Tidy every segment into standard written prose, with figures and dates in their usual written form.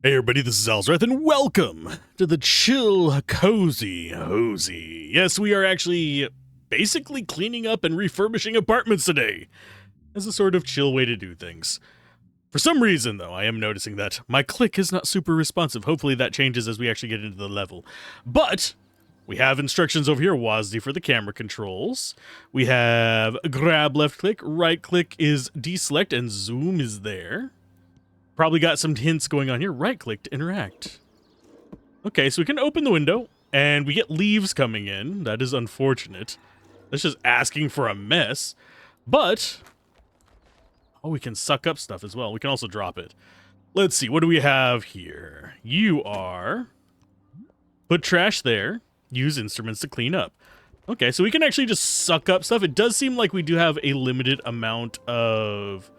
Hey everybody, this is Alzorath, and welcome to the chill, cozy Hozy. Yes, we are actually basically cleaning up and refurbishing apartments today, as a sort of chill way to do things. For some reason, though, I am noticing that my click is not super responsive. Hopefully that changes as we actually get into the level. But we have instructions over here, WASD for the camera controls. We have grab left click, right click is deselect, and zoom is there. Probably got some hints going on here. Right click to interact. Okay, so we can open the window and we get leaves coming in. That is unfortunate. That's just asking for a mess. But, oh, we can suck up stuff as well. We can also drop it. Let's see, what do we have here? You are put trash there. Use instruments to clean up. Okay, so we can actually just suck up stuff. It does seem like we do have a limited amount of...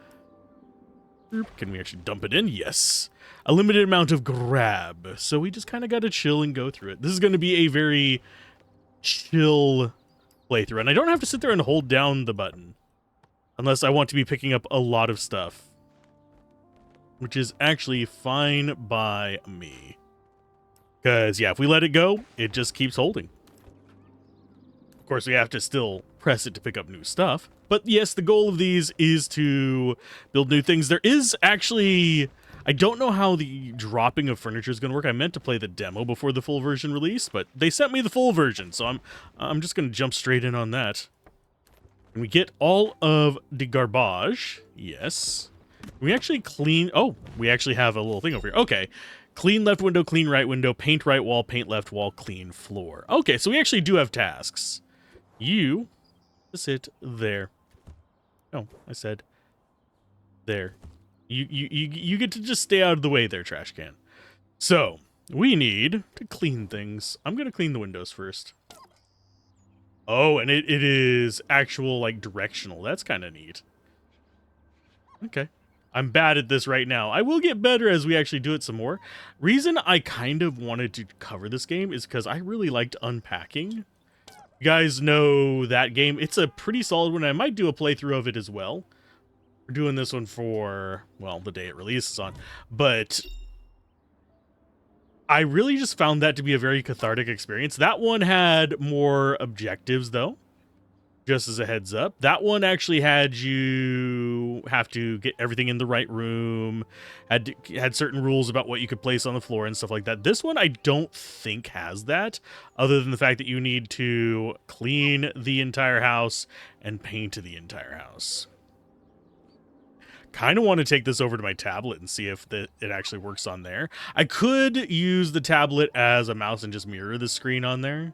Can we actually dump it in? Yes. A limited amount of grab. So we just kind of got to chill and go through it. This is going to be a very chill playthrough. And I don't have to sit there and hold down the button. Unless I want to be picking up a lot of stuff. Which is actually fine by me. Because, yeah, if we let it go, it just keeps holding. Of course, we have to still press it to pick up new stuff. But yes, the goal of these is to build new things. There is actually... I don't know how the dropping of furniture is going to work. I meant to play the demo before the full version release, but they sent me the full version, so I'm just going to jump straight in on that. And we get all of the garbage. Yes. We actually clean... Oh, we actually have a little thing over here. Okay. Clean left window, clean right window, paint right wall, paint left wall, clean floor. Okay, so we actually do have tasks. You sit there. No, I said there. You get to just stay out of the way there, trash can. So, we need to clean things. I'm going to clean the windows first. Oh, and it is actual, like, directional. That's kind of neat. Okay. I'm bad at this right now. I will get better as we actually do it some more. Reason I kind of wanted to cover this game is because I really liked unpacking. You guys know that game. It's a pretty solid one. I might do a playthrough of it as well. We're doing this one for, well, the day it releases on. But I really just found that to be a very cathartic experience. That one had more objectives, though. Just as a heads up. That one actually had you have to get everything in the right room. Had certain rules about what you could place on the floor and stuff like that. This one I don't think has that, other than the fact that you need to clean the entire house and paint the entire house. Kind of want to take this over to my tablet and see if it actually works on there. I could use the tablet as a mouse and just mirror the screen on there,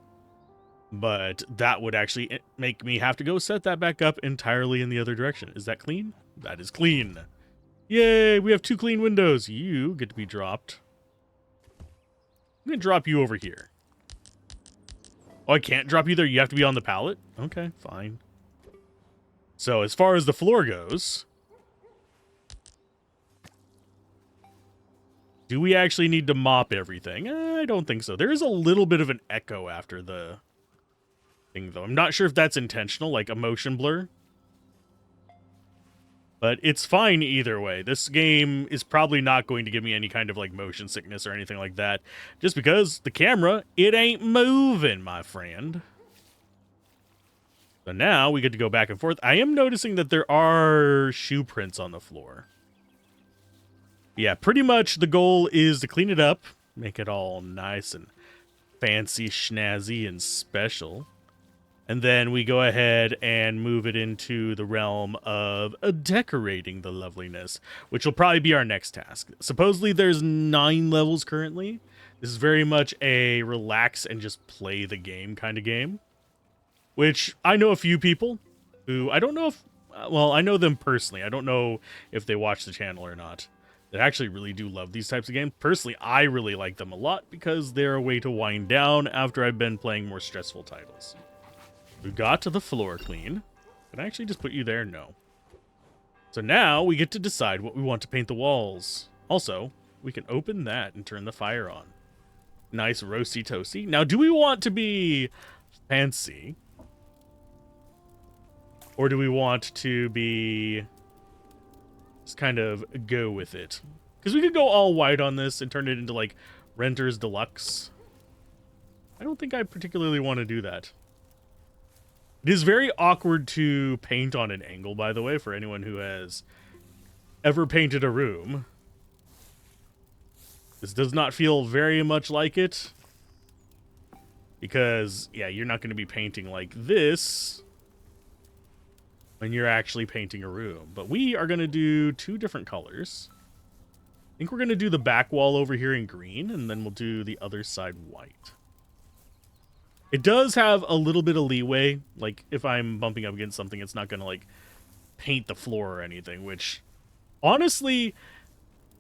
but that would actually make me have to go set that back up entirely in the other direction. Is that clean? That is clean. Yay, we have 2 clean windows. You get to be dropped. I'm going to drop you over here. Oh, I can't drop you there? You have to be on the pallet? Okay, fine. So as far as the floor goes... Do we actually need to mop everything? I don't think so. There is a little bit of an echo after the thing, though. I'm not sure if that's intentional, like a motion blur. But it's fine either way. This game is probably not going to give me any kind of like motion sickness or anything like that. Just because the camera, it ain't moving, my friend. So now we get to go back and forth. I am noticing that there are shoe prints on the floor. Yeah, pretty much the goal is to clean it up, make it all nice and fancy, schnazzy, and special. And then we go ahead and move it into the realm of decorating the loveliness, which will probably be our next task. Supposedly there's 9 levels currently. This is very much a relax and just play the game kind of game. Which I know a few people who, I don't know if, well, I know them personally. I don't know if they watch the channel or not. That actually really do love these types of games. Personally, I really like them a lot because they're a way to wind down after I've been playing more stressful titles. We got to the floor clean. Can I actually just put you there? No. So now we get to decide what we want to paint the walls. Also, we can open that and turn the fire on. Nice roasty toasty. Now, do we want to be fancy? Or do we want to be... just kind of go with it? Because we could go all white on this and turn it into, like, Renter's Deluxe. I don't think I particularly want to do that. It is very awkward to paint on an angle, by the way, for anyone who has ever painted a room. This does not feel very much like it. Because, yeah, you're not going to be painting like this when you're actually painting a room. But we are going to do 2 different colors. I think we're going to do the back wall over here in green, and then we'll do the other side white. It does have a little bit of leeway. Like, if I'm bumping up against something, it's not going to, like, paint the floor or anything, which, honestly,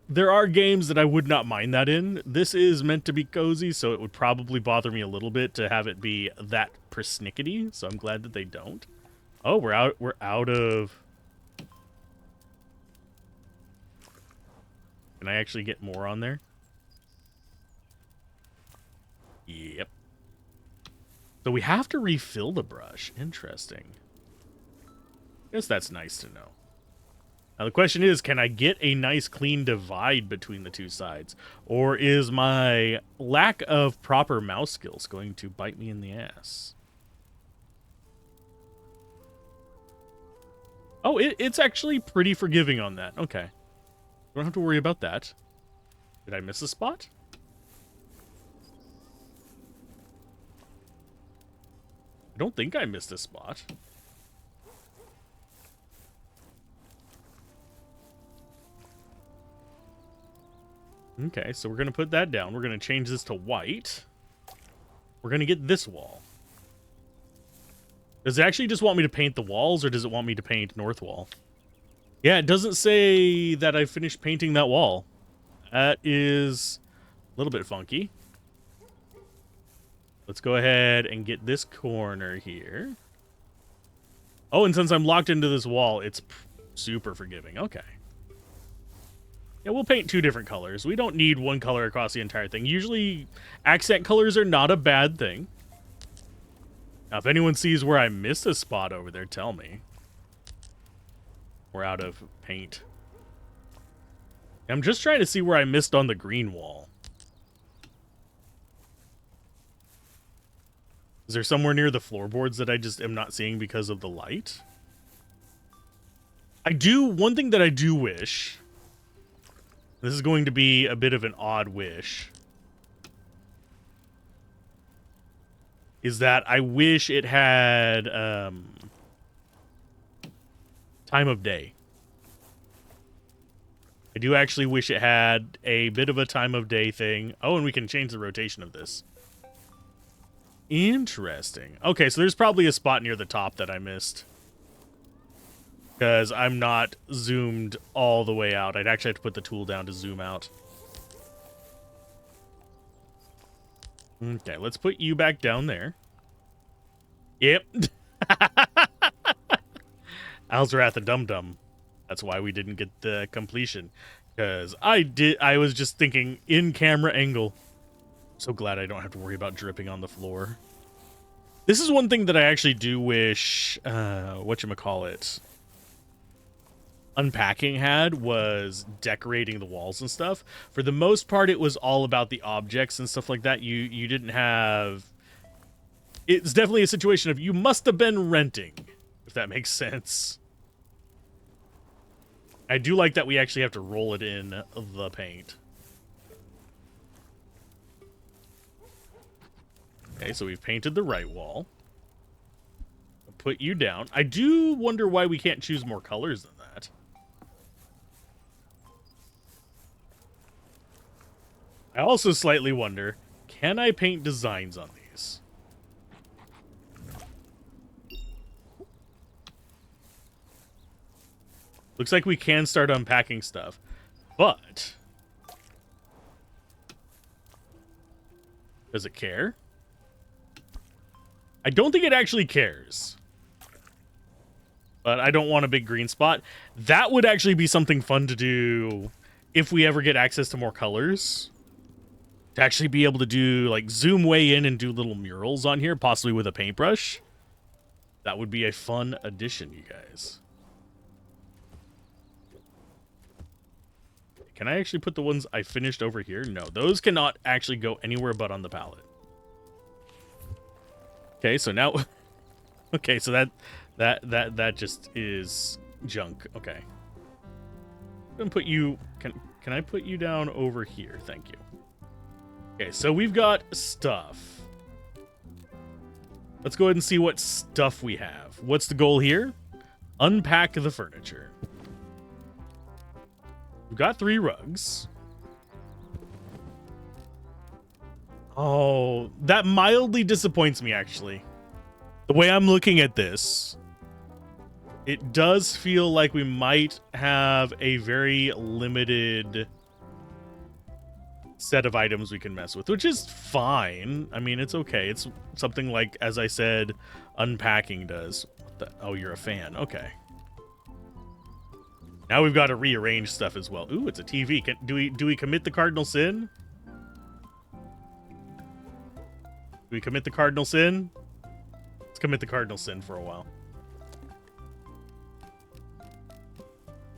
there are games that I would not mind that in. This is meant to be cozy, so it would probably bother me a little bit to have it be that persnickety, so I'm glad that they don't. Oh, we're out of... Can I actually get more on there? Yep. So we have to refill the brush. Interesting. Guess that's nice to know. Now the question is, can I get a nice clean divide between the 2 sides? Or is my lack of proper mouse skills going to bite me in the ass? Oh, it's actually pretty forgiving on that. Okay. Don't have to worry about that. Did I miss a spot? I don't think I missed a spot. Okay, so we're going to put that down. We're going to change this to white. We're going to get this wall. Does it actually just want me to paint the walls, or does it want me to paint north wall? Yeah, it doesn't say that I finished painting that wall. That is a little bit funky. Let's go ahead and get this corner here. Oh, and since I'm locked into this wall, it's super forgiving. Okay. Yeah, we'll paint 2 different colors. We don't need one color across the entire thing. Usually, accent colors are not a bad thing. Now, if anyone sees where I missed a spot over there, tell me. We're out of paint. I'm just trying to see where I missed on the green wall. Is there somewhere near the floorboards that I just am not seeing because of the light? One thing that I do wish... This is going to be a bit of an odd wish. Is that I wish it had time of day. I do actually wish it had a bit of a time of day thing. Oh, and we can change the rotation of this. Interesting. Okay, so there's probably a spot near the top that I missed. Because I'm not zoomed all the way out. I'd actually have to put the tool down to zoom out. Okay, let's put you back down there. Yep. Alzorath a dum-dum. That's why we didn't get the completion. Because I was just thinking in-camera angle. So glad I don't have to worry about dripping on the floor. This is one thing that I actually do wish, whatchamacallit, Unpacking had, was decorating the walls and stuff. For the most part, it was all about the objects and stuff like that. You didn't have... It's definitely a situation of you must have been renting, if that makes sense. I do like that we actually have to roll it in the paint. Okay, so we've painted the right wall. I'll put you down. I do wonder why we can't choose more colors than that. I also slightly wonder, can I paint designs on these? Looks like we can start unpacking stuff, but does it care? I don't think it actually cares. But I don't want a big green spot. That would actually be something fun to do if we ever get access to more colors. To actually be able to do, like, zoom way in and do little murals on here, possibly with a paintbrush. That would be a fun addition, you guys. can I actually put the ones I finished over here? No, those cannot actually go anywhere but on the pallet. Okay, so now... Okay, so that just is junk. Okay. I'm gonna put you... Can I put you down over here? Thank you. Okay, so we've got stuff. Let's go ahead and see what stuff we have. What's the goal here? Unpack the furniture. We've got 3 rugs. Oh, that mildly disappoints me, actually. The way I'm looking at this, it does feel like we might have a very limited set of items we can mess with, which is fine. I mean, it's okay. It's something like, as I said, unpacking does. Oh, you're a fan. Okay. Now we've got to rearrange stuff as well. Ooh, it's a TV. Do we commit the cardinal sin? Do we commit the cardinal sin? Let's commit the cardinal sin for a while.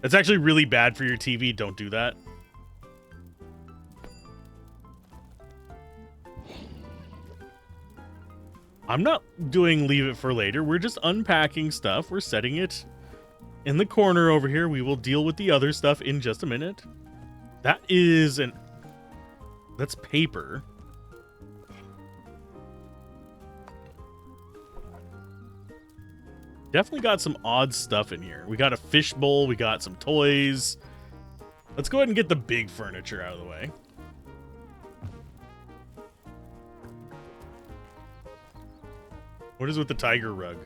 That's actually really bad for your TV. Don't do that. I'm not doing leave it for later. We're just unpacking stuff. We're setting it in the corner over here. We will deal with the other stuff in just a minute. That is that's paper. Definitely got some odd stuff in here. We got a fishbowl. We got some toys. Let's go ahead and get the big furniture out of the way. What is with the tiger rug?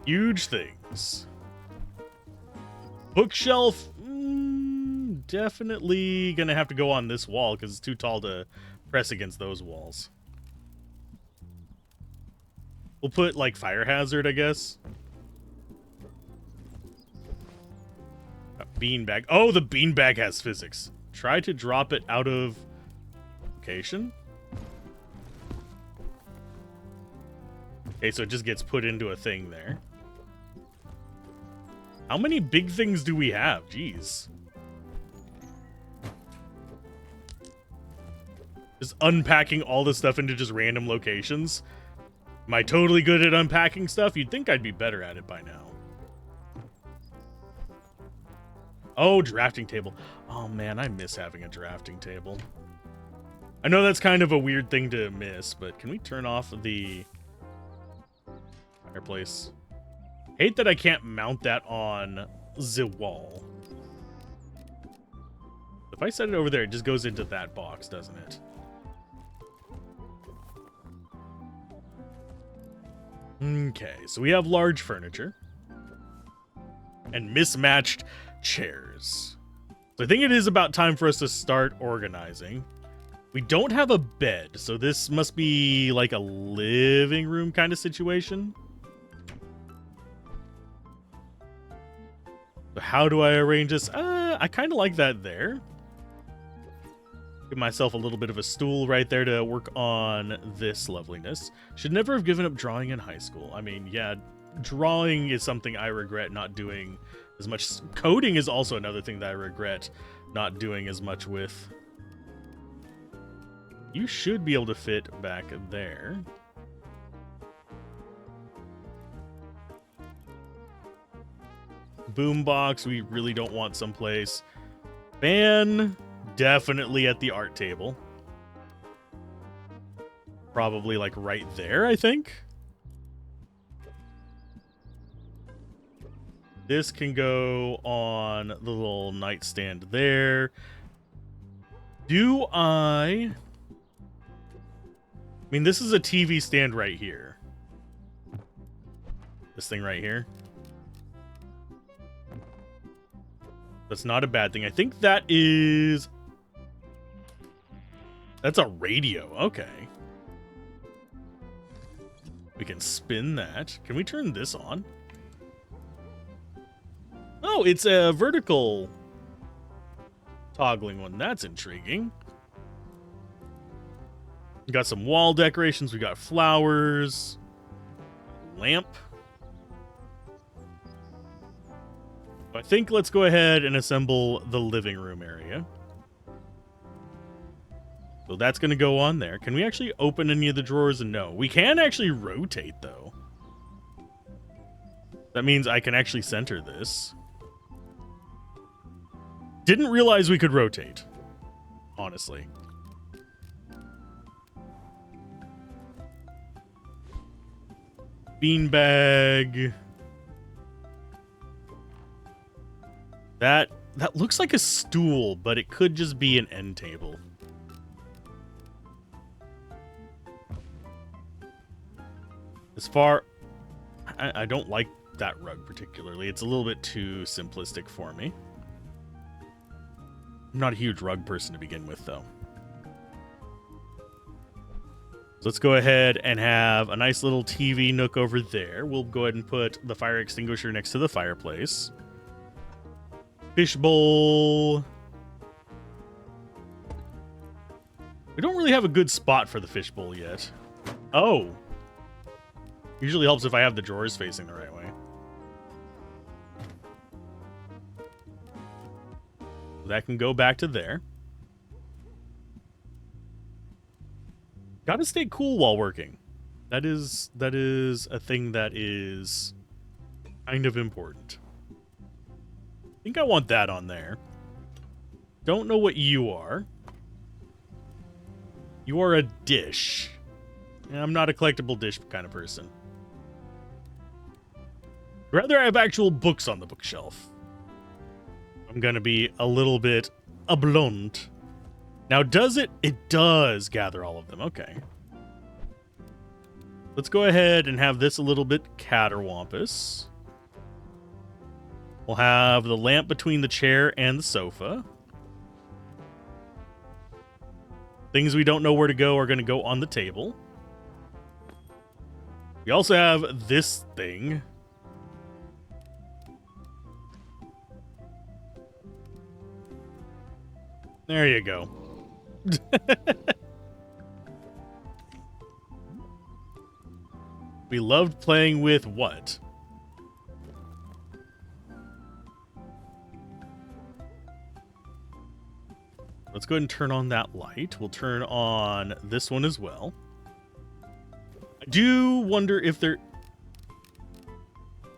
Huge things. Bookshelf. Definitely gonna have to go on this wall because it's too tall to press against those walls. We'll put, like, fire hazard, I guess. A beanbag. Oh, the beanbag has physics. Try to drop it out of location. Okay, so it just gets put into a thing there. How many big things do we have? Jeez. Just unpacking all this stuff into just random locations. Am I totally good at unpacking stuff? You'd think I'd be better at it by now. Oh, drafting table. Oh, man, I miss having a drafting table. I know that's kind of a weird thing to miss, but can we turn off the fireplace? Hate that I can't mount that on the wall. If I set it over there, it just goes into that box, doesn't it? Okay, so we have large furniture and mismatched chairs. So I think it is about time for us to start organizing. We don't have a bed, so this must be like a living room kind of situation. So how do I arrange this? I kind of like that there. Give myself a little bit of a stool right there to work on this loveliness. Should never have given up drawing in high school. I mean, yeah, drawing is something I regret not doing as much. Coding is also another thing that I regret not doing as much with. You should be able to fit back there. Boombox, we really don't want someplace. Fan, definitely at the art table. Probably like right there, I think. This can go on the little nightstand there. I mean, this is a TV stand right here. This thing right here. That's not a bad thing. I think that's a radio. Okay. We can spin that. Can we turn this on? Oh, it's a vertical toggling one. That's intriguing. We got some wall decorations. We got flowers. Lamp. I think let's go ahead and assemble the living room area. So that's going to go on there. Can we actually open any of the drawers? No. We can actually rotate, though. That means I can actually center this. Didn't realize we could rotate, honestly. Beanbag. That looks like a stool, but it could just be an end table. As far... I don't like that rug particularly. It's a little bit too simplistic for me. I'm not a huge rug person to begin with, though. So let's go ahead and have a nice little TV nook over there. We'll go ahead and put the fire extinguisher next to the fireplace. Fishbowl. We don't really have a good spot for the fishbowl yet. Oh. Usually helps if I have the drawers facing the right way. That can go back to there. Gotta stay cool while working. That is a thing that is kind of important. I think I want that on there. Don't know what you are. You are a dish. I'm not a collectible dish kind of person. Rather, I have actual books on the bookshelf. I'm gonna be a little bit blunt. Now, does it? It does gather all of them. Okay. Let's go ahead and have this a little bit catterwampus. We'll have the lamp between the chair and the sofa. Things we don't know where to go are going to go on the table. We also have this thing. There you go. We loved playing with what? Let's go ahead and turn on that light. We'll turn on this one as well. I do wonder if there...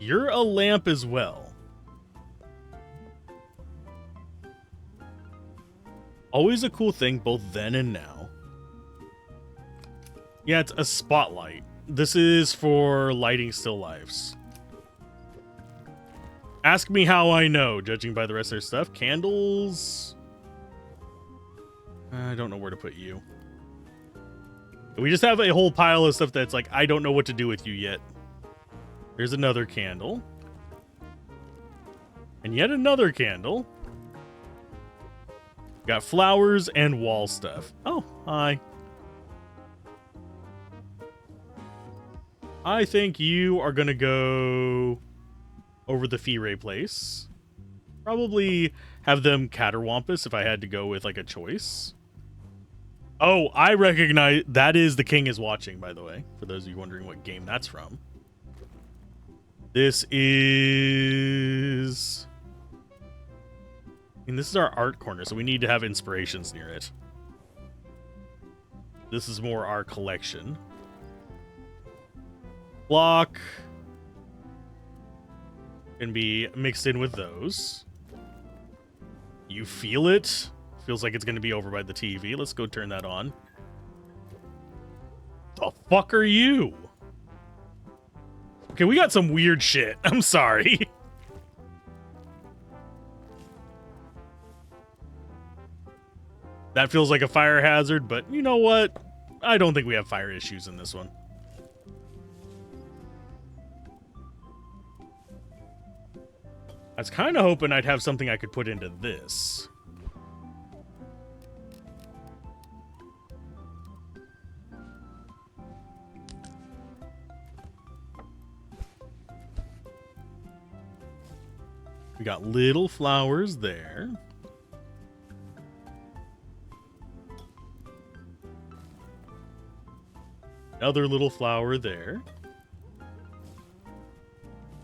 You're a lamp as well. Always a cool thing, both then and now. Yeah, it's a spotlight. This is for lighting still lifes. Ask me how I know, judging by the rest of their stuff. Candles... I don't know where to put you. We just have a whole pile of stuff that's like, I don't know what to do with you yet. There's another candle. And yet another candle. Got flowers and wall stuff. Oh, hi. I think you are going to go over the Fee-Ray place. Probably have them catterwampus if I had to go with like a choice. Oh, I recognize that is The King is Watching, by the way, for those of you wondering what game that's from. This is... I mean, this is our art corner, so we need to have inspirations near it. This is more our collection. Block can be mixed in with those. You feel it? Feels like it's going to be over by the TV. Let's go turn that on. The fuck are you? Okay, we got some weird shit. I'm sorry. That feels like a fire hazard, but you know what? I don't think we have fire issues in this one. I was kind of hoping I'd have something I could put into this. We got little flowers there. Another little flower there.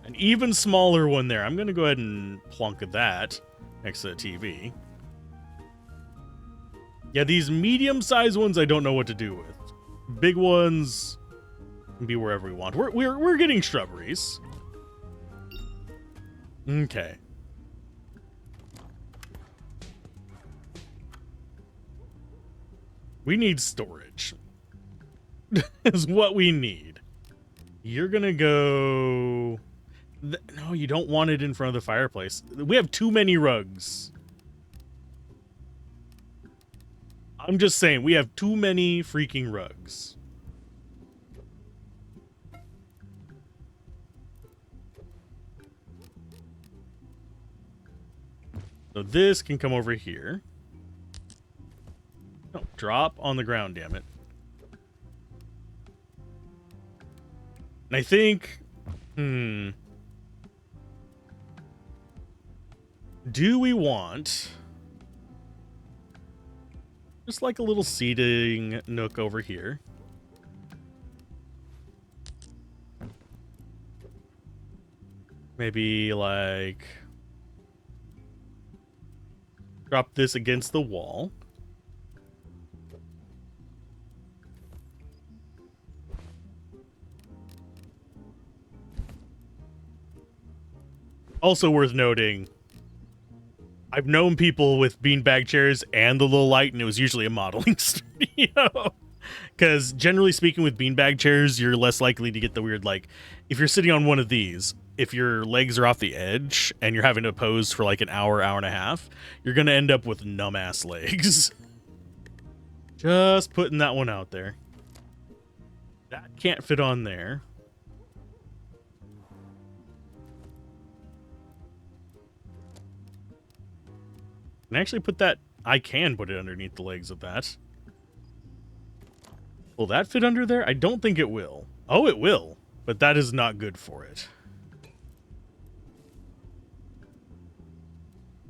And even smaller one there. I'm going to go ahead and plunk that next to the TV. Yeah, these medium-sized ones I don't know what to do with. Big ones can be wherever we want. We're getting shrubberies. Okay. We need storage. Is what we need. You're gonna go... No, you don't want it in front of the fireplace. We have too many rugs. I'm just saying, we have too many freaking rugs. So this can come over here. No, drop on the ground, damn it. And I think... Do we want... just like a little seating nook over here? Maybe like... drop this against the wall. Also worth noting, I've known people with beanbag chairs and the little light, and it was usually a modeling studio. Because generally speaking, with beanbag chairs, you're less likely to get the weird, like, if you're sitting on one of these, if your legs are off the edge and you're having to pose for like an hour, hour and a half, you're going to end up with numb-ass legs. Just putting that one out there. That can't fit on there. And actually put that... I can put it underneath the legs of that. Will that fit under there? I don't think it will. Oh, it will. But that is not good for it.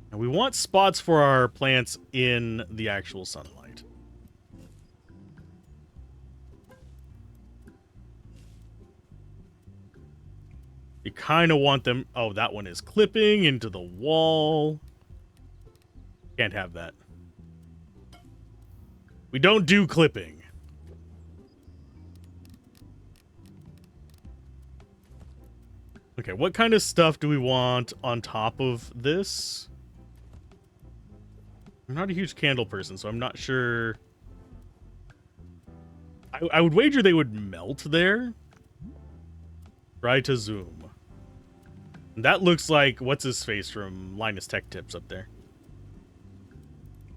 And we want spots for our plants in the actual sunlight. You kind of want them... Oh, that one is clipping into the wall. Can't have that. We don't do clipping. Okay, what kind of stuff do we want on top of this? I'm not a huge candle person, so I'm not sure. I would wager they would melt there. Try to zoom. That looks like, what's his face from Linus Tech Tips up there.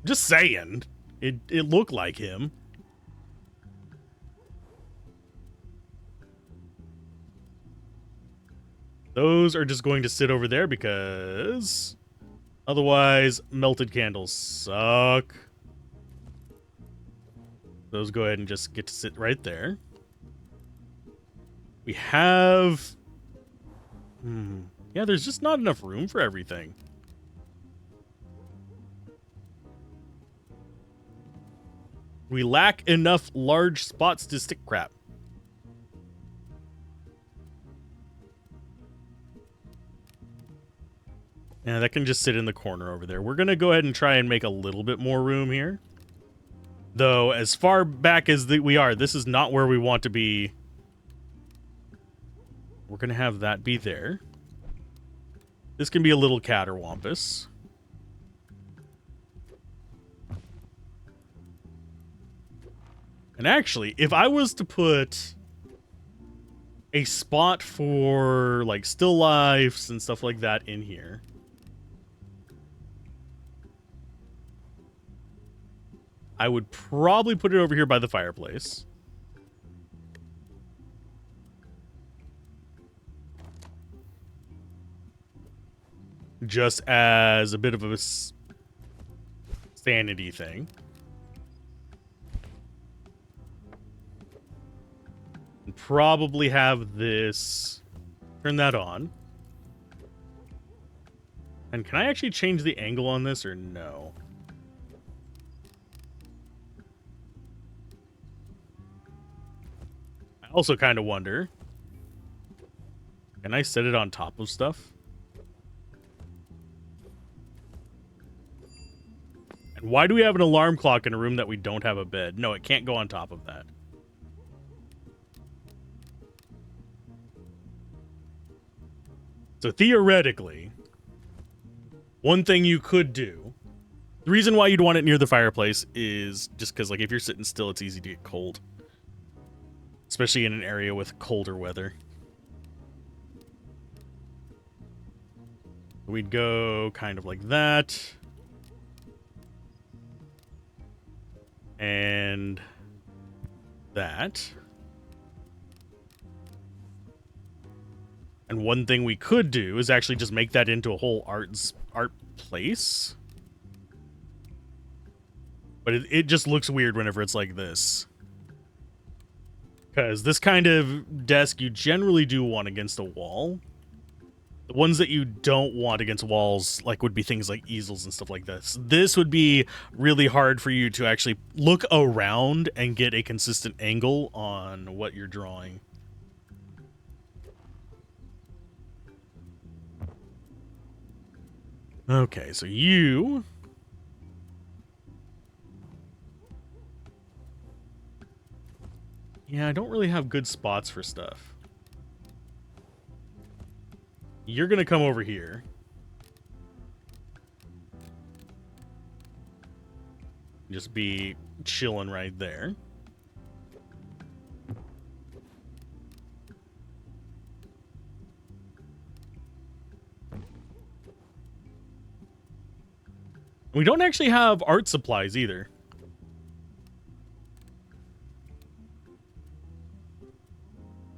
Just saying. It looked like him. Those are just going to sit over there because otherwise melted candles suck. Those go ahead and just get to sit right there. We have... Yeah, there's just not enough room for everything. We lack enough large spots to stick crap. Yeah, that can just sit in the corner over there. We're going to go ahead and try and make a little bit more room here. Though, as far back as we are, this is not where we want to be. We're going to have that be there. This can be a little catterwampus. And actually, if I was to put a spot for, like, still lifes and stuff like that in here, I would probably put it over here by the fireplace. Just as a bit of a sanity thing. And probably have this... Turn that on. And can I actually change the angle on this or no? I also kind of wonder. Can Can I set it on top of stuff? And why do we have an alarm clock in a room that we don't have a bed? No, it can't go on top of that. So theoretically, one thing you could do, the reason why you'd want it near the fireplace is just because, like, if you're sitting still, it's easy to get cold. Especially in an area with colder weather. We'd go kind of like that. And that. And one thing we could do is actually just make that into a whole art place. But it just looks weird whenever it's like this. Because this kind of desk you generally do want against a wall. The ones that you don't want against walls, like, would be things like easels and stuff like this. This would be really hard for you to actually look around and get a consistent angle on what you're drawing. Okay, so you... Yeah, I don't really have good spots for stuff. You're gonna come over here. Just be chilling right there. We don't actually have art supplies either.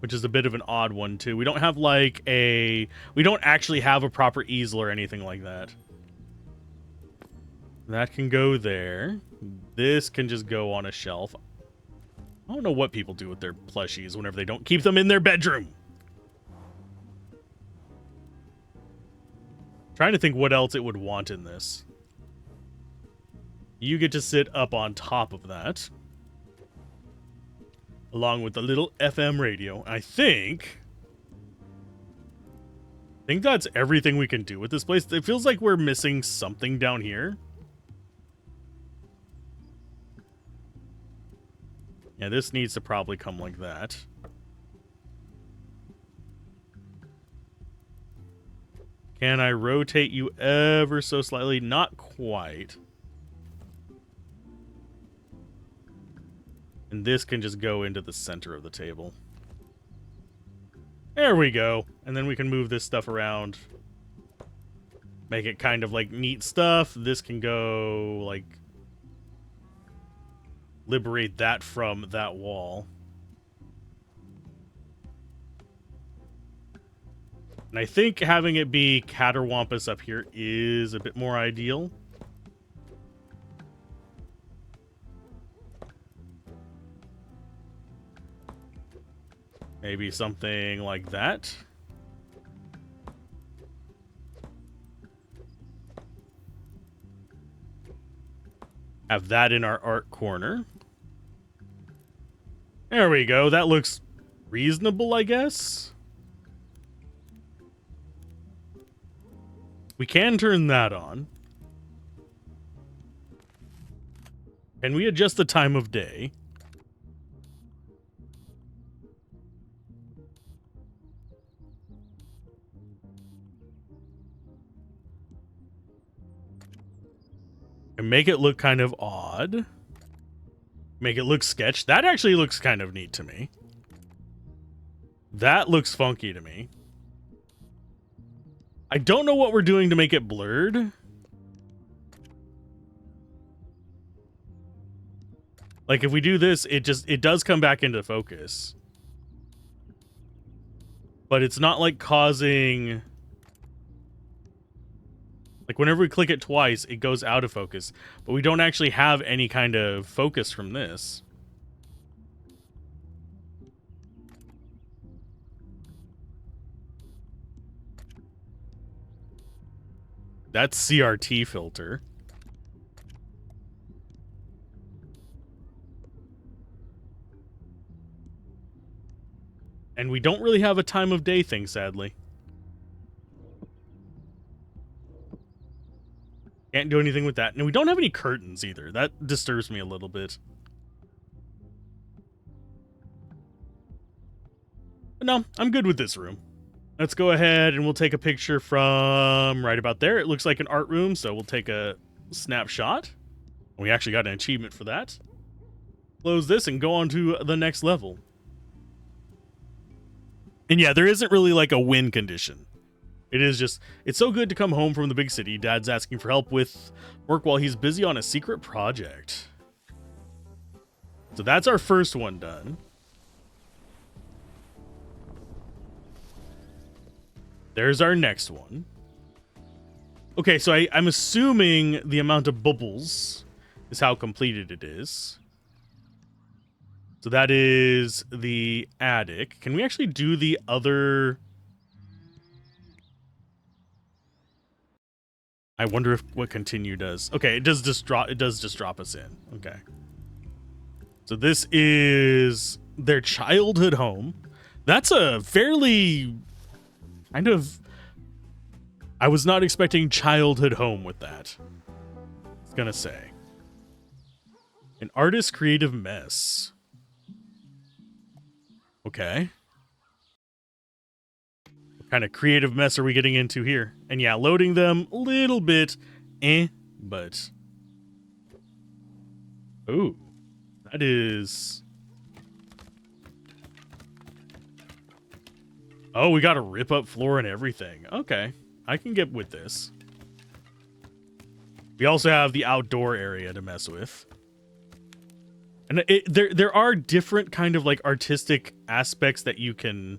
Which is a bit of an odd one, too. We don't have, like, we don't actually have a proper easel or anything like that. That can go there. This can just go on a shelf. I don't know what people do with their plushies whenever they don't keep them in their bedroom. Trying to think what else it would want in this. You get to sit up on top of that. Along with the little FM radio. I think that's everything we can do with this place. It feels like we're missing something down here. Yeah, this needs to probably come like that. Can I rotate you ever so slightly? Not quite. And this can just go into the center of the table. There we go. And then we can move this stuff around. Make it kind of like neat stuff. This can go like... liberate that from that wall. And I think having it be Caterwampus up here is a bit more ideal. Maybe something like that. Have that in our art corner. There we go. That looks reasonable, I guess. We can turn that on. Can we adjust the time of day? And make it look kind of odd. Make it look sketched. That actually looks kind of neat to me. That looks funky to me. I don't know what we're doing to make it blurred. Like, if we do this, it does come back into focus. But it's not like causing... Like, whenever we click it twice, it goes out of focus. But we don't actually have any kind of focus from this. That's CRT filter. And we don't really have a time of day thing, sadly. Can't do anything with that. And we don't have any curtains either. That disturbs me a little bit. But no, I'm good with this room. Let's go ahead and we'll take a picture from right about there. It looks like an art room, so we'll take a snapshot. We actually got an achievement for that. Close this and go on to the next level. And yeah, there isn't really like a win condition. It is just, it's so good to come home from the big city. Dad's asking for help with work while he's busy on a secret project. So that's our first one done. There's our next one. Okay, so I'm assuming the amount of bubbles is how completed it is. So that is the attic. Can we actually do the other... I wonder if what continue does. Okay, it does just drop us in. Okay. So this is their childhood home. That's a fairly kind of... I was not expecting childhood home with that. I was gonna say. An artist's creative mess. Okay. What kind of creative mess are we getting into here? And yeah, loading them a little bit but... Ooh. That is... Oh, we got a rip up floor and everything. Okay. I can get with this. We also have the outdoor area to mess with. And there are different kind of like artistic aspects that you can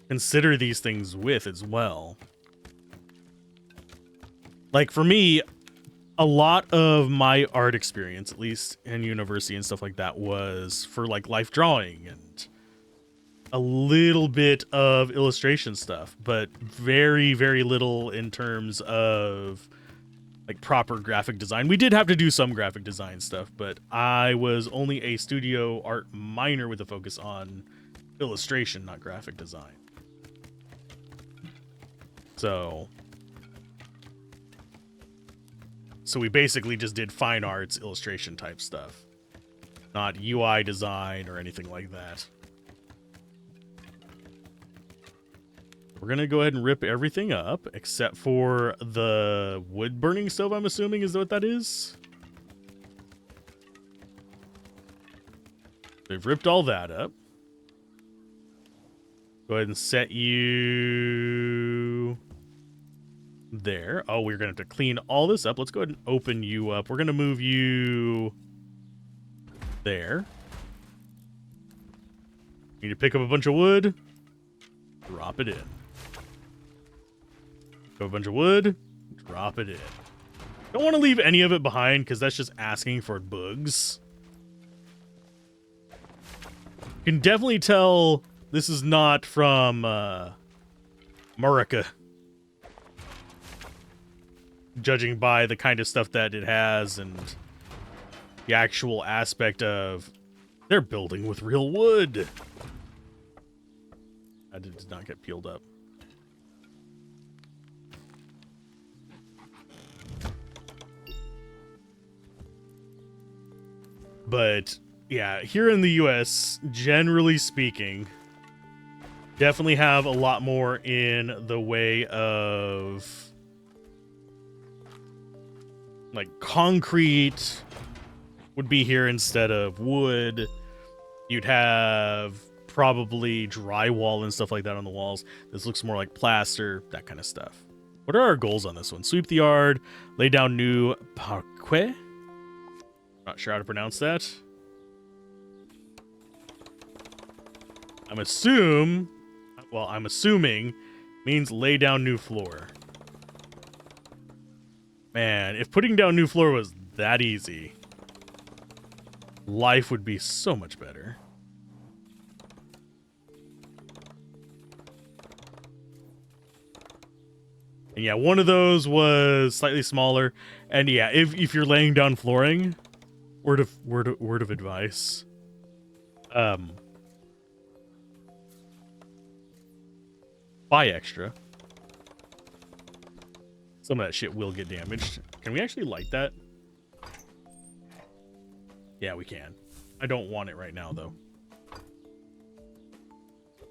consider these things with as well. Like for me, a lot of my art experience, at least in university and stuff like that, was for like life drawing and a little bit of illustration stuff, but very, very little in terms of like proper graphic design. We did have to do some graphic design stuff, but I was only a studio art minor with a focus on illustration, not graphic design. So we basically just did fine arts, illustration type stuff, not UI design or anything like that. We're going to go ahead and rip everything up, except for the wood burning stove, I'm assuming is what that is. They've ripped all that up. Go ahead and set you there. Oh, we're going to have to clean all this up. Let's go ahead and open you up. We're going to move you there. Need to pick up a bunch of wood. Drop it in. Go a bunch of wood, drop it in. Don't want to leave any of it behind because that's just asking for bugs. You can definitely tell this is not from America, judging by the kind of stuff that it has and the actual aspect of they're building with real wood. That did not get peeled up. But yeah, here in the US, generally speaking, definitely have a lot more in the way of like concrete would be here instead of wood. You'd have probably drywall and stuff like that on the walls. This looks more like plaster, that kind of stuff. What are our goals on this one? Sweep the yard, lay down new parquet. Not sure how to pronounce that. I'm assuming means lay down new floor. Man, if putting down new floor was that easy, life would be so much better. And yeah, one of those was slightly smaller. And yeah, if you're laying down flooring, word of advice. Buy extra. Some of that shit will get damaged. Can we actually light that? Yeah, we can. I don't want it right now, though.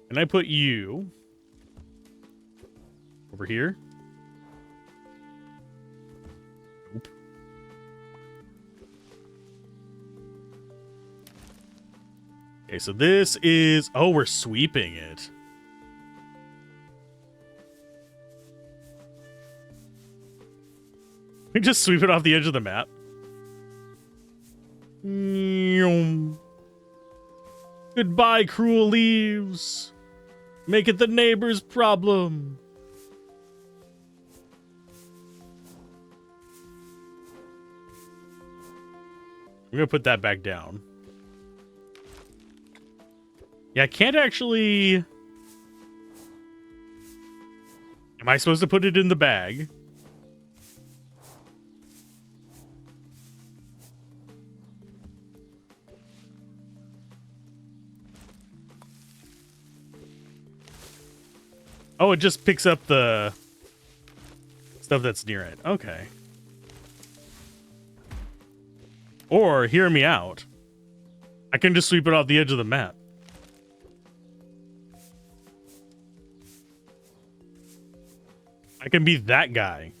Can I put you over here? Nope. Okay, so this is... Oh, we're sweeping it. We just sweep it off the edge of the map. Goodbye, cruel leaves. Make it the neighbor's problem. I'm gonna put that back down. Yeah, I can't actually... Am I supposed to put it in the bag? Oh, it just picks up the stuff that's near it. Okay. Or, hear me out. I can just sweep it off the edge of the map. I can be that guy.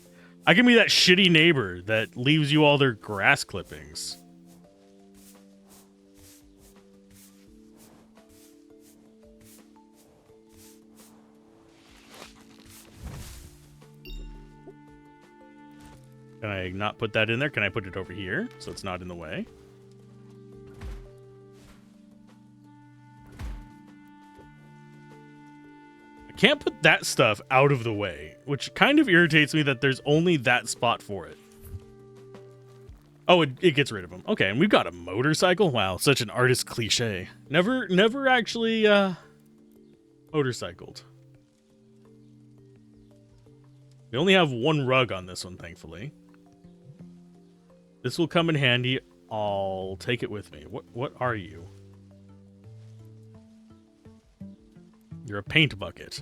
I can be that shitty neighbor that leaves you all their grass clippings. Can I not put that in there? Can I put it over here so it's not in the way? I can't put that stuff out of the way, which kind of irritates me that there's only that spot for it. Oh, it gets rid of them. Okay, and we've got a motorcycle. Wow, such an artist cliche. Never actually motorcycled. We only have one rug on this one, thankfully. This will come in handy. I'll take it with me. What are you? You're a paint bucket.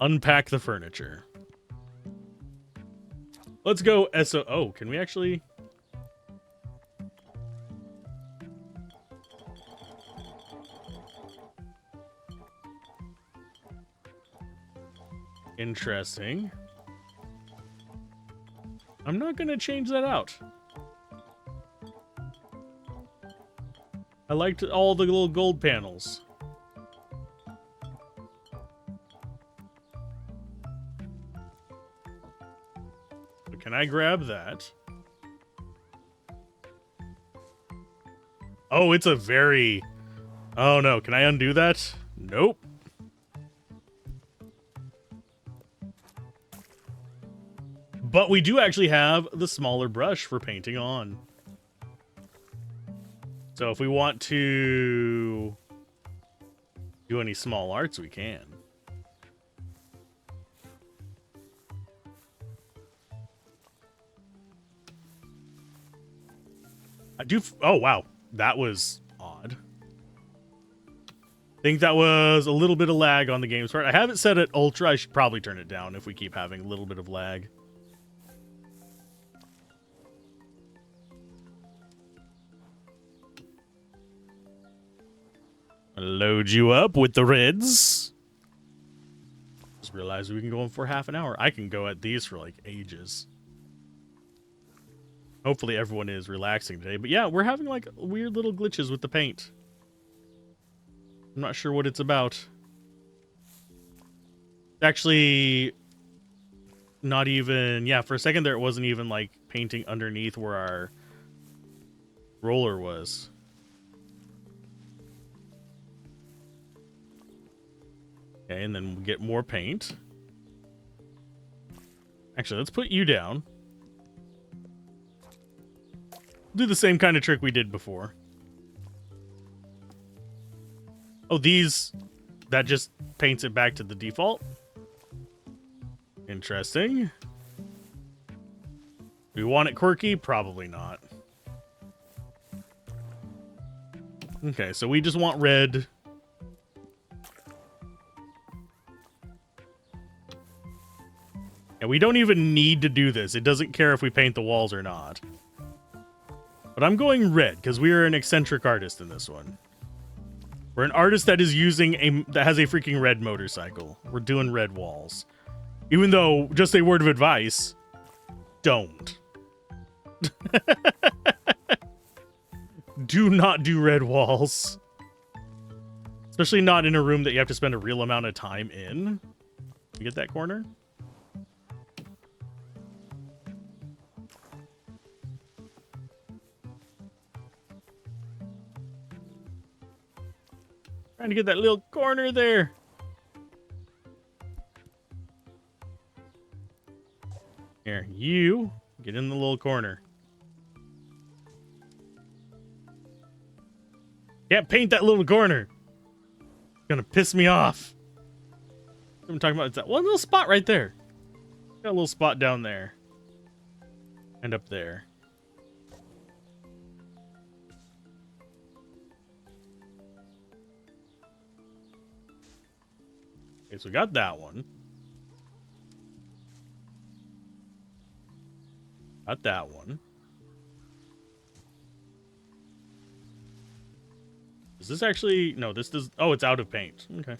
Unpack the furniture. Let's go SO. Oh, can we actually? Interesting. I'm not going to change that out. I liked all the little gold panels. But can I grab that? Oh, it's a very... Oh no, can I undo that? Nope. But we do actually have the smaller brush for painting on. So if we want to do any small arts, we can. I do... Oh, wow. That was odd. I think that was a little bit of lag on the game's part. I have it set at ultra. I should probably turn it down if we keep having a little bit of lag. Load you up with the reds. Just realized we can go on for half an hour. I can go at these for like ages. Hopefully everyone is relaxing today. But yeah, we're having like weird little glitches with the paint. I'm not sure what it's about. Actually, not even... Yeah, for a second there it wasn't even like painting underneath where our roller was. Okay, and then we get more paint. Actually, let's put you down. Do the same kind of trick we did before. Oh, these... That just paints it back to the default. Interesting. Do we want it quirky? Probably not. Okay, so we just want red. Yeah, we don't even need to do this. It doesn't care if we paint the walls or not. But I'm going red, because we are an eccentric artist in this one. We're an artist that is that has a freaking red motorcycle. We're doing red walls. Even though, just a word of advice, don't. Do not do red walls. Especially not in a room that you have to spend a real amount of time in. You get that corner? Trying to get that little corner there. Here, you get in the little corner. Can't paint that little corner. It's gonna piss me off. What I'm talking about is that one little spot right there. Got a little spot down there. And up there. Okay, so we got that one. Got that one. Is this actually... No, this does... Oh, it's out of paint. Okay.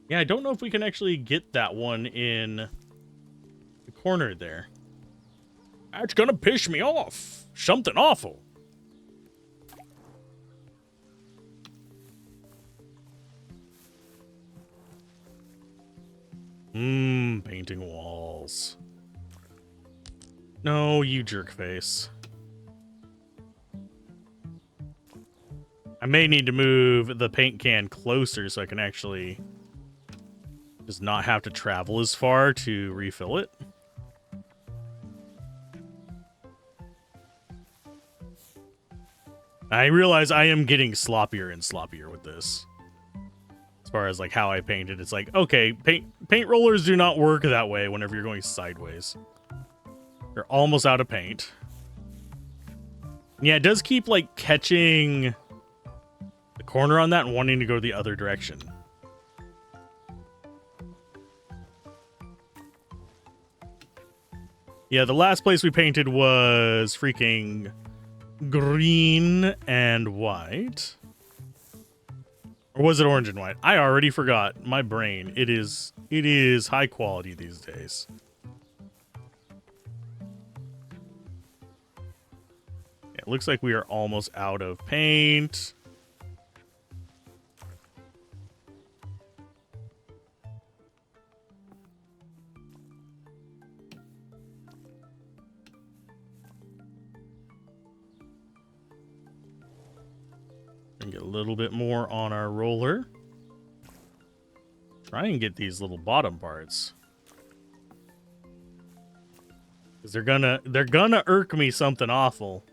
Yeah, I don't know if we can actually get that one in the corner there. That's gonna piss me off. Something awful. Painting walls. No, you jerk face. I may need to move the paint can closer so I can actually just not have to travel as far to refill it. I realize I am getting sloppier and sloppier with this. As far as like how I paint it, it's like, okay, paint rollers do not work that way whenever you're going sideways. You're almost out of paint. Yeah, it does keep like catching the corner on that and wanting to go the other direction. Yeah, the last place we painted was freaking green and white. Or was it orange and white? I already forgot. My brain. It is high quality these days. It looks like we are almost out of paint. And get a little bit more on our roller. Try and get these little bottom parts. Because they're gonna irk me something awful.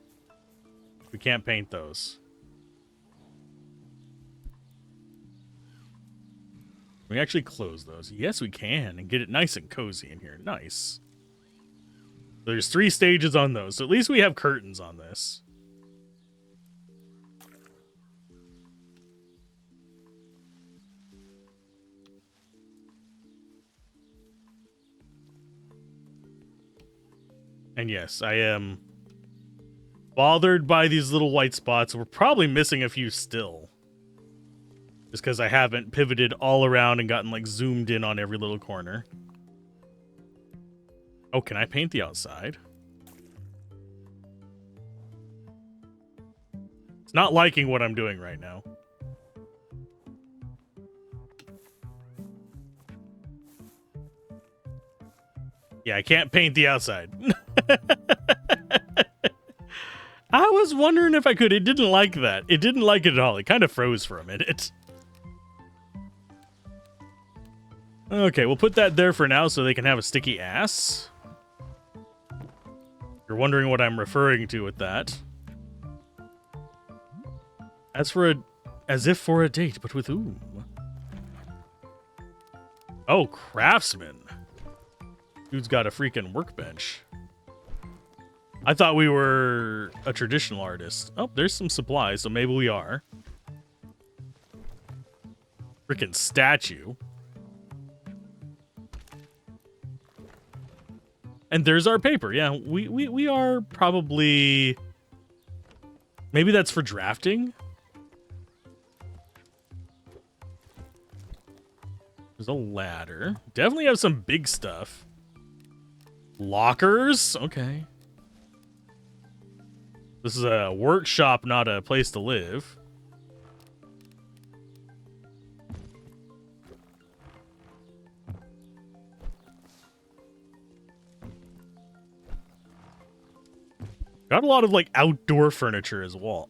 We can't paint those. Can we actually close those? Yes, we can. And get it nice and cozy in here. Nice. There's 3 stages on those. So at least we have curtains on this. And yes, I am bothered by these little white spots. We're probably missing a few still. Just because I haven't pivoted all around and gotten like zoomed in on every little corner. Oh, can I paint the outside? It's not liking what I'm doing right now. Yeah, I can't paint the outside. I was wondering if I could. It didn't like that. It didn't like it at all. It kind of froze for a minute. Okay, we'll put that there for now so they can have a sticky ass. You're wondering what I'm referring to with that. As if for a date, but with whom? Oh, craftsman. Dude's got a freaking workbench. I thought we were a traditional artist. Oh, there's some supplies, so maybe we are. Freaking statue. And there's our paper. Yeah, we are probably... Maybe that's for drafting? There's a ladder. Definitely have some big stuff. Lockers? Okay. This is a workshop, not a place to live. Got a lot of, like, outdoor furniture as well.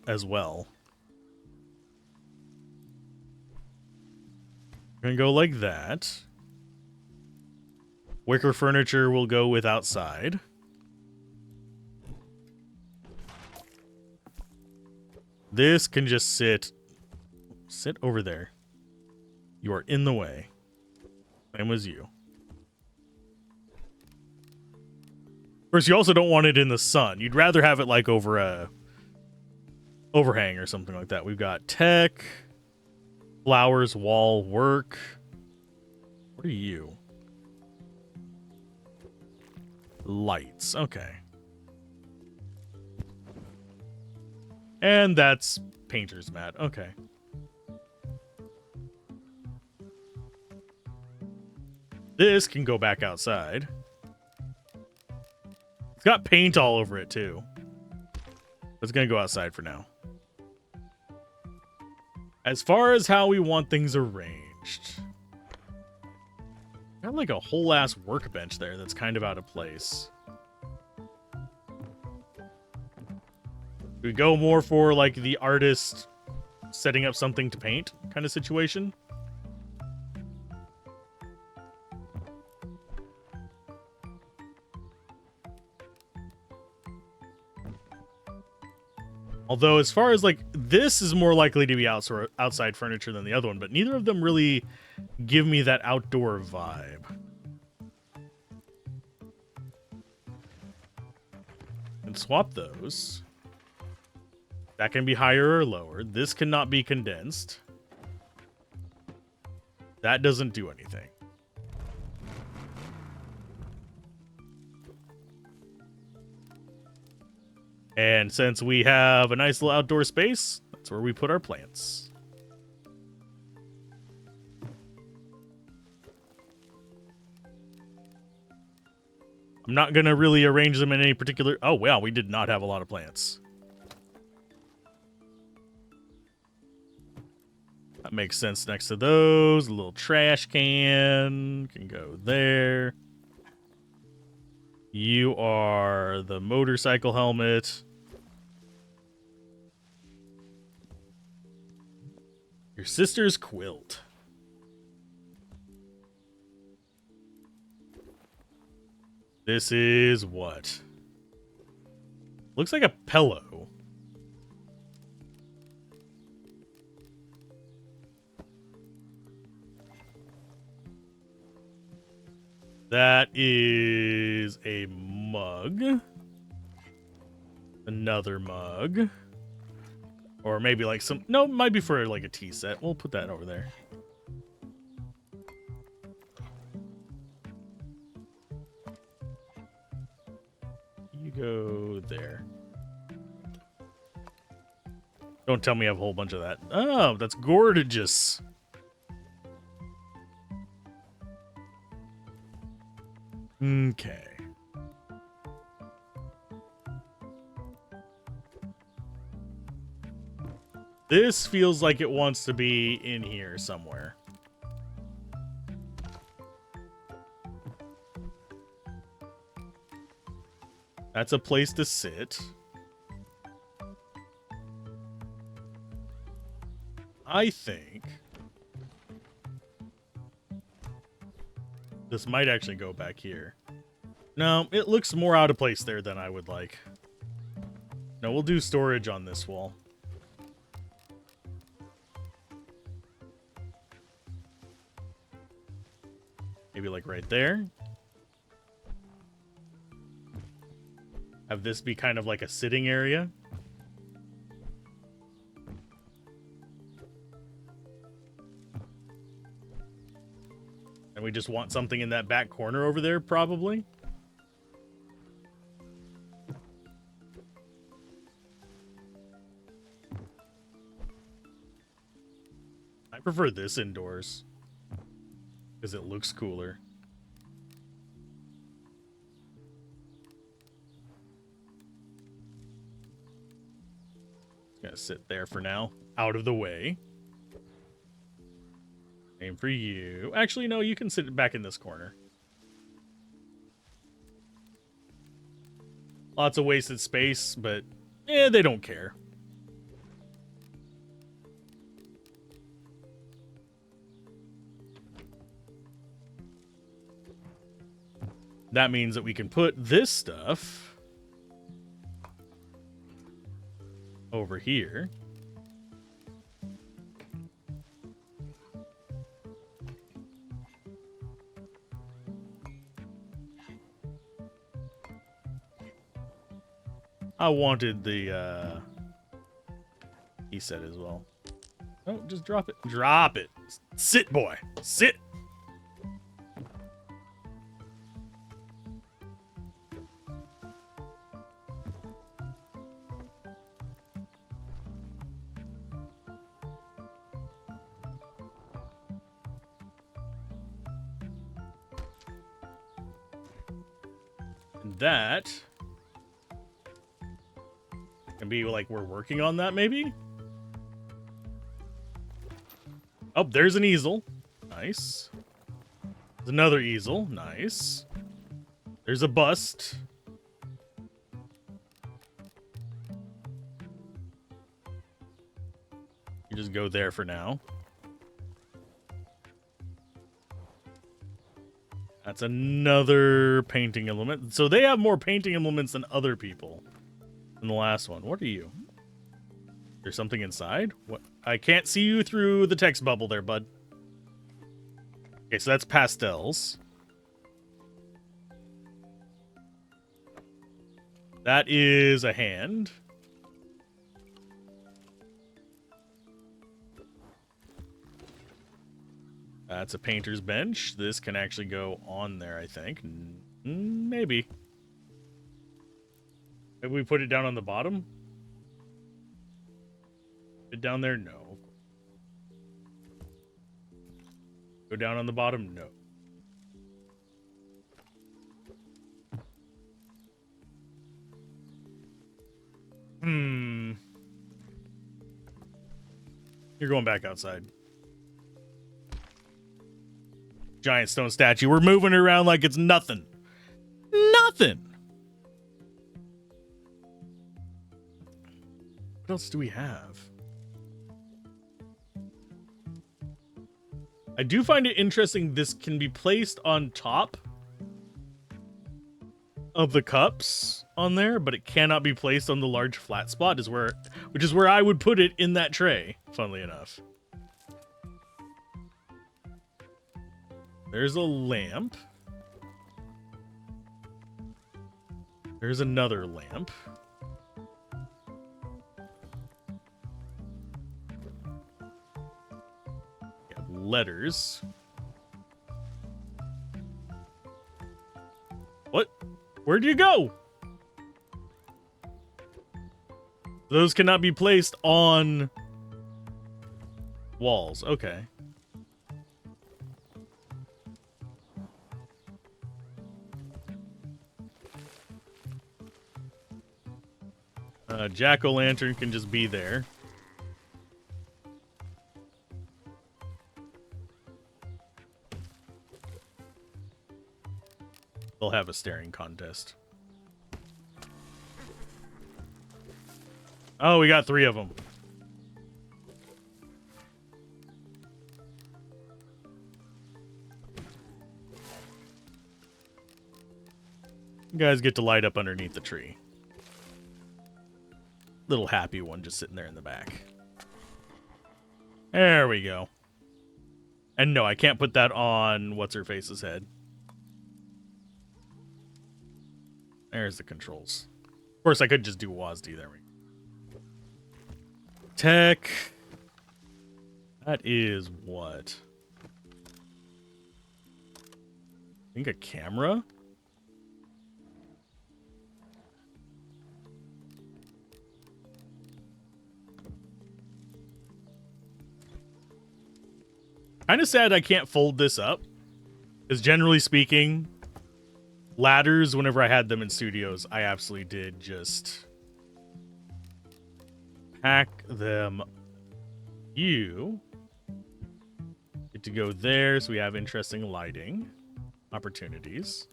We're gonna go like that. Wicker furniture will go with outside. This can just sit over there. You are in the way. Same as you. Of course, you also don't want it in the sun. You'd rather have it like over a overhang or something like that. We've got tech, flowers, wall, work. What are you? Lights. Okay. And that's painter's mat. Okay. This can go back outside. It's got paint all over it, too. It's going to go outside for now. As far as how we want things arranged. Got like a whole ass workbench there that's kind of out of place. We go more for like the artist setting up something to paint kind of situation. Although, as far as, like, this is more likely to be outside furniture than the other one, but neither of them really give me that outdoor vibe. And swap those. That can be higher or lower. This cannot be condensed. That doesn't do anything. And since we have a nice little outdoor space, that's where we put our plants. I'm not going to really arrange them in any particular... Oh, wow, we did not have a lot of plants. That makes sense next to those. A little trash can can go there. You are the motorcycle helmet. Your sister's quilt. This is what? Looks like a pillow. That is a mug. Another mug. Or maybe like some... No, it might be for like a tea set. We'll put that over there. You go there. Don't tell me I have a whole bunch of that. Oh, that's gorgeous. Okay. This feels like it wants to be in here somewhere. That's a place to sit. I think this might actually go back here. No, it looks more out of place there than I would like. No, we'll do storage on this wall. Maybe like right there. Have this be kind of like a sitting area. We just want something in that back corner over there, probably. I prefer this indoors because it looks cooler. Gonna sit there for now, out of the way. Same for you. Actually, no, you can sit back in this corner. Lots of wasted space, but they don't care. That means that we can put this stuff over here. I wanted the, he said as well. Oh, just drop it. Drop it. Sit, boy. Sit. And that can be like we're working on that, maybe? Oh, there's an easel. Nice. There's another easel. Nice. There's a bust. You just go there for now. That's another painting element. So they have more painting elements than other people in the last one. What are you? There's something inside? What? I can't see you through the text bubble there, bud. Okay, so that's pastels. That is a hand. That's a painter's bench. This can actually go on there, I think. Maybe. Maybe we put it down on the bottom? Put it down there? No. Go down on the bottom? No. You're going back outside. Giant stone statue. We're moving it around like it's nothing. Nothing. What else do we have? I do find it interesting this can be placed on top of the cups on there, but it cannot be placed on the large flat spot, which is where I would put it in that tray, funnily enough. There's a lamp. There's another lamp. We have letters. What? Where'd you go? Those cannot be placed on walls. Okay. Jack-o'-lantern can just be there. They'll have a staring contest. Oh, we got 3 of them. You guys get to light up underneath the tree. Little happy one just sitting there in the back. There we go. And no, I can't put that on what's-her-face's head. There's the controls. Of course, I could just do WASD. There we go. Tech. That is what? think a camera? Kind of sad I can't fold this up. Because generally speaking, ladders, whenever I had them in studios, I absolutely did just pack them. You get to go there, so we have interesting lighting opportunities.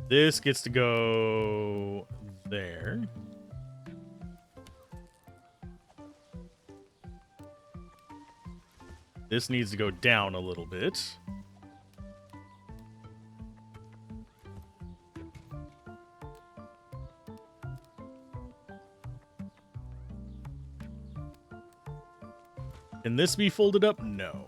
This gets to go there. This needs to go down a little bit. Can this be folded up? No.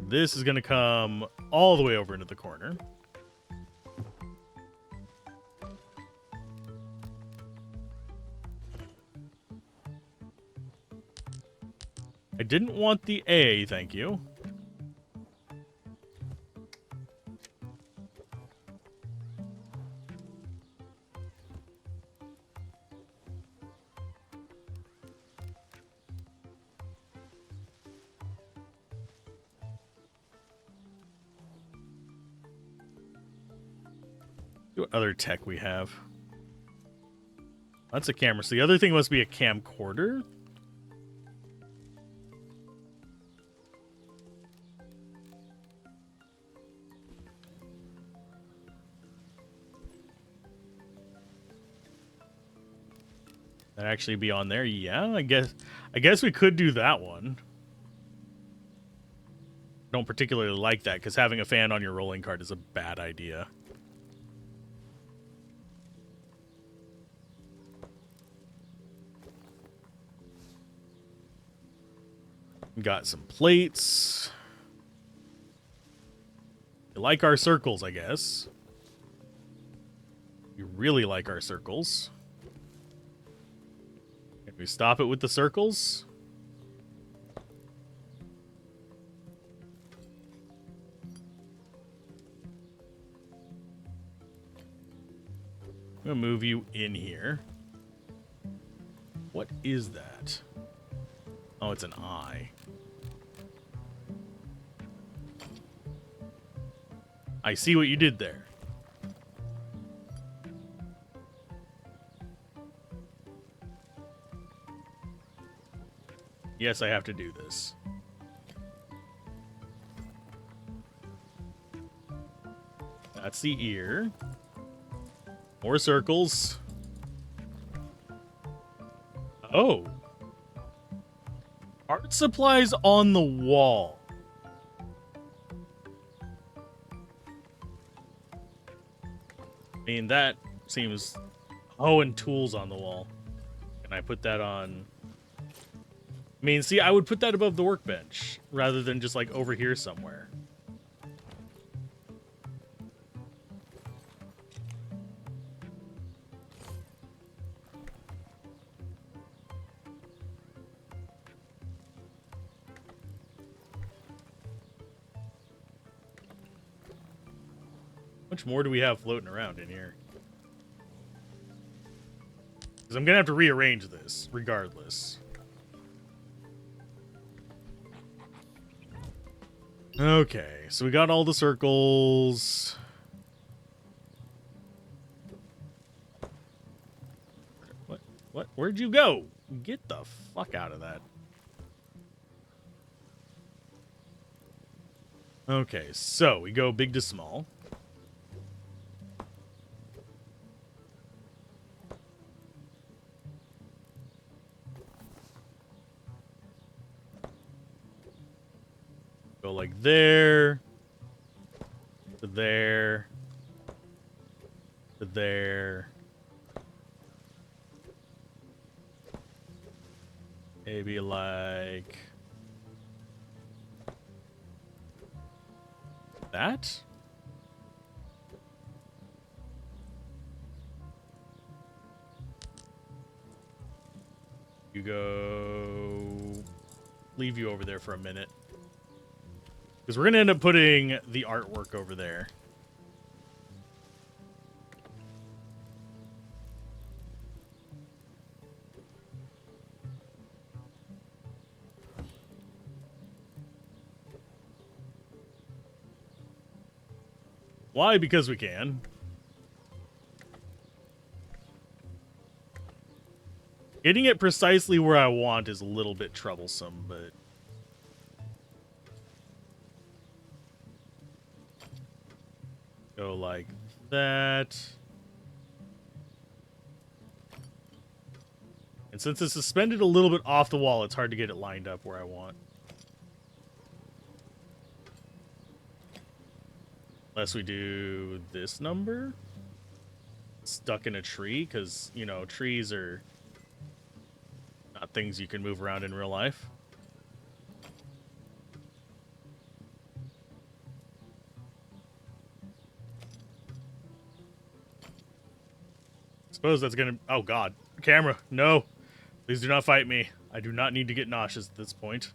This is going to come all the way over into the corner. I didn't want the A, thank you. What other tech we have? That's a camera. So the other thing must be a camcorder. That actually be on there? Yeah, I guess we could do that one. Don't particularly like that because having a fan on your rolling cart is a bad idea. Got some plates. You like our circles, I guess. You really like our circles. Can we stop it with the circles? I'm gonna move you in here. What is that? Oh, it's an eye. I see what you did there. Yes, I have to do this. That's the ear. More circles. Oh. Art supplies on the wall. I mean, that seems... Oh, and tools on the wall. Can I put that on... I mean, see, I would put that above the workbench rather than just, like, over here somewhere. How much more do we have floating around in here? Because I'm going to have to rearrange this, regardless. Okay, so we got all the circles. What? Where'd you go? Get the fuck out of that. Okay, so we go big to small. Go like there, to there, to there. Maybe like that. You go leave you over there for a minute. Because we're going to end up putting the artwork over there. Why? Because we can. Getting it precisely where I want is a little bit troublesome, but... Go like that. And since it's suspended a little bit off the wall, it's hard to get it lined up where I want. Unless we do this number. Stuck in a tree, because, you know, trees are not things you can move around in real life. Suppose that's gonna... Oh, God. Camera, no. Please do not fight me. I do not need to get nauseous at this point.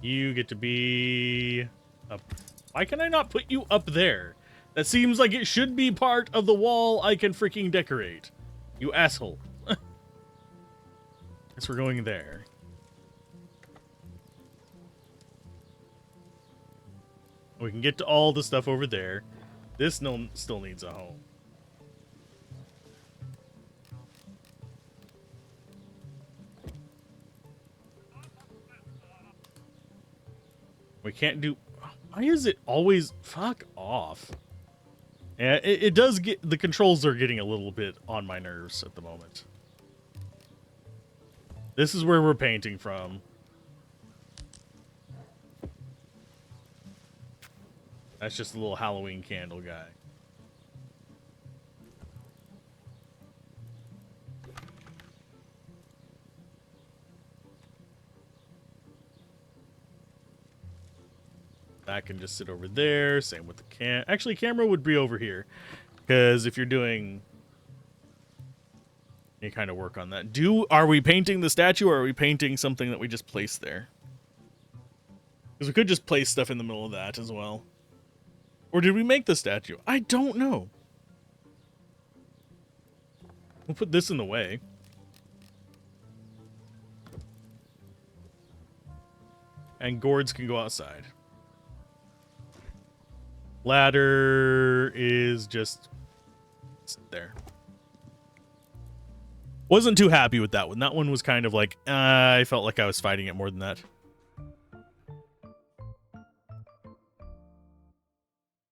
You get to be... up. Why can I not put you up there? That seems like it should be part of the wall I can freaking decorate. You asshole. Guess we're going there. We can get to all the stuff over there. This still needs a home. We can't do... Why is it always... Fuck off. Yeah, it does get... The controls are getting a little bit on my nerves at the moment. This is where we're painting from. That's just a little Halloween candle guy. That can just sit over there. Same with the Actually, camera would be over here. Because if you're doing any kind of work on that. Are we painting the statue or are we painting something that we just placed there? Because we could just place stuff in the middle of that as well. Or did we make the statue? I don't know. We'll put this in the way. And gourds can go outside. Ladder is just there. Wasn't too happy with that one. That one was kind of like, I felt like I was fighting it more than that.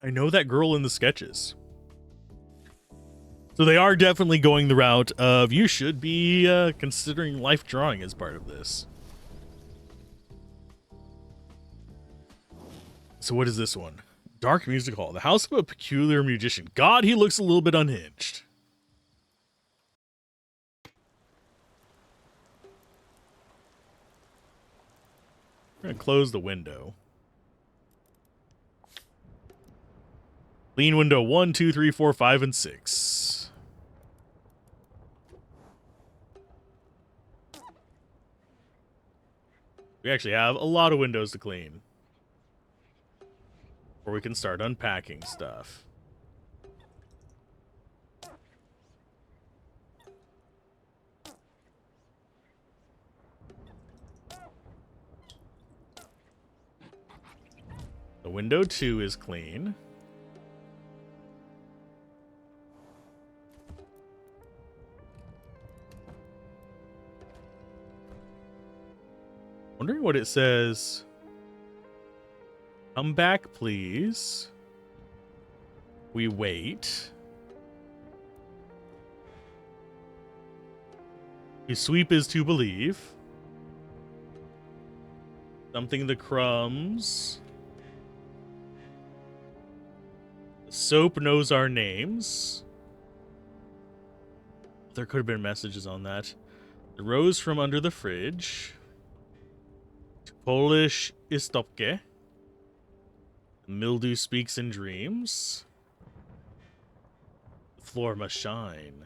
I know that girl in the sketches. So they are definitely going the route of you should be considering life drawing as part of this. So what is this one? Dark Music Hall. The House of a Peculiar Musician. God, he looks a little bit unhinged. We're going to close the window. Clean window 1, 2, 3, 4, 5, and 6. We actually have a lot of windows to clean. Or we can start unpacking stuff. The window 2 is clean. Wondering what it says. Come back, please. We wait. To sweep is to believe. Something the crumbs. The soap knows our names. There could have been messages on that. The rose from under the fridge. Polish istopke. Mildew speaks in dreams. The floor must shine.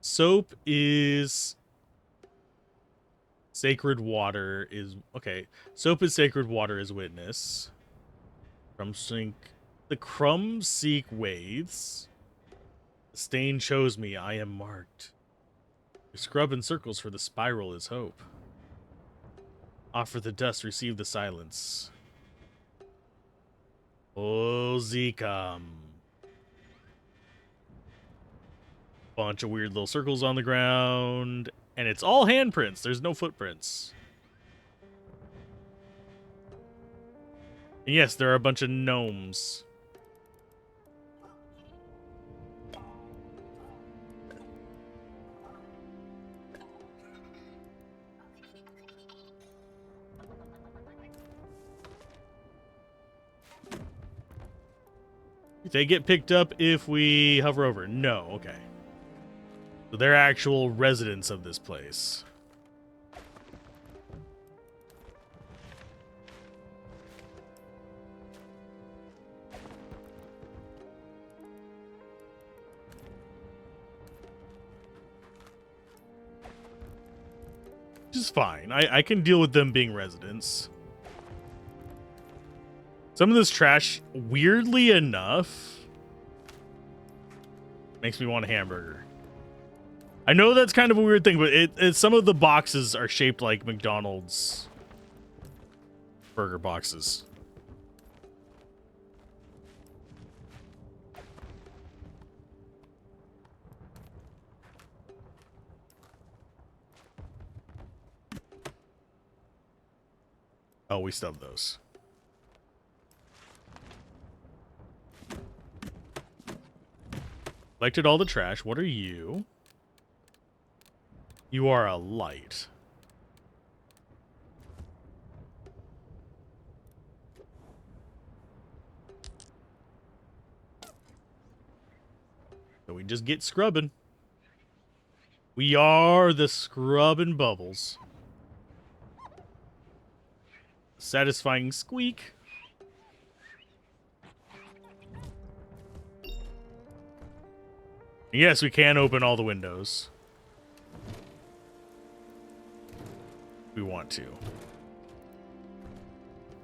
Soap is Sacred water is... Okay. Soap is sacred, water is witness. Crumbs sink. The crumbs seek waves. The stain chose me, I am marked. You scrub in circles for the spiral is hope. Offer the dust, receive the silence. Hozy come. Bunch of weird little circles on the ground. And it's all handprints. There's no footprints. And yes, there are a bunch of gnomes. They get picked up if we hover over. No, okay. So they're actual residents of this place. Which is fine. I can deal with them being residents. Some of this trash, weirdly enough, makes me want a hamburger. I know that's kind of a weird thing, but some of the boxes are shaped like McDonald's burger boxes. Oh, we stubbed those. Collected all the trash. What are you? You are a light. So we just get scrubbing. We are the scrubbing bubbles. Satisfying squeak. Yes, we can open all the windows. We want to.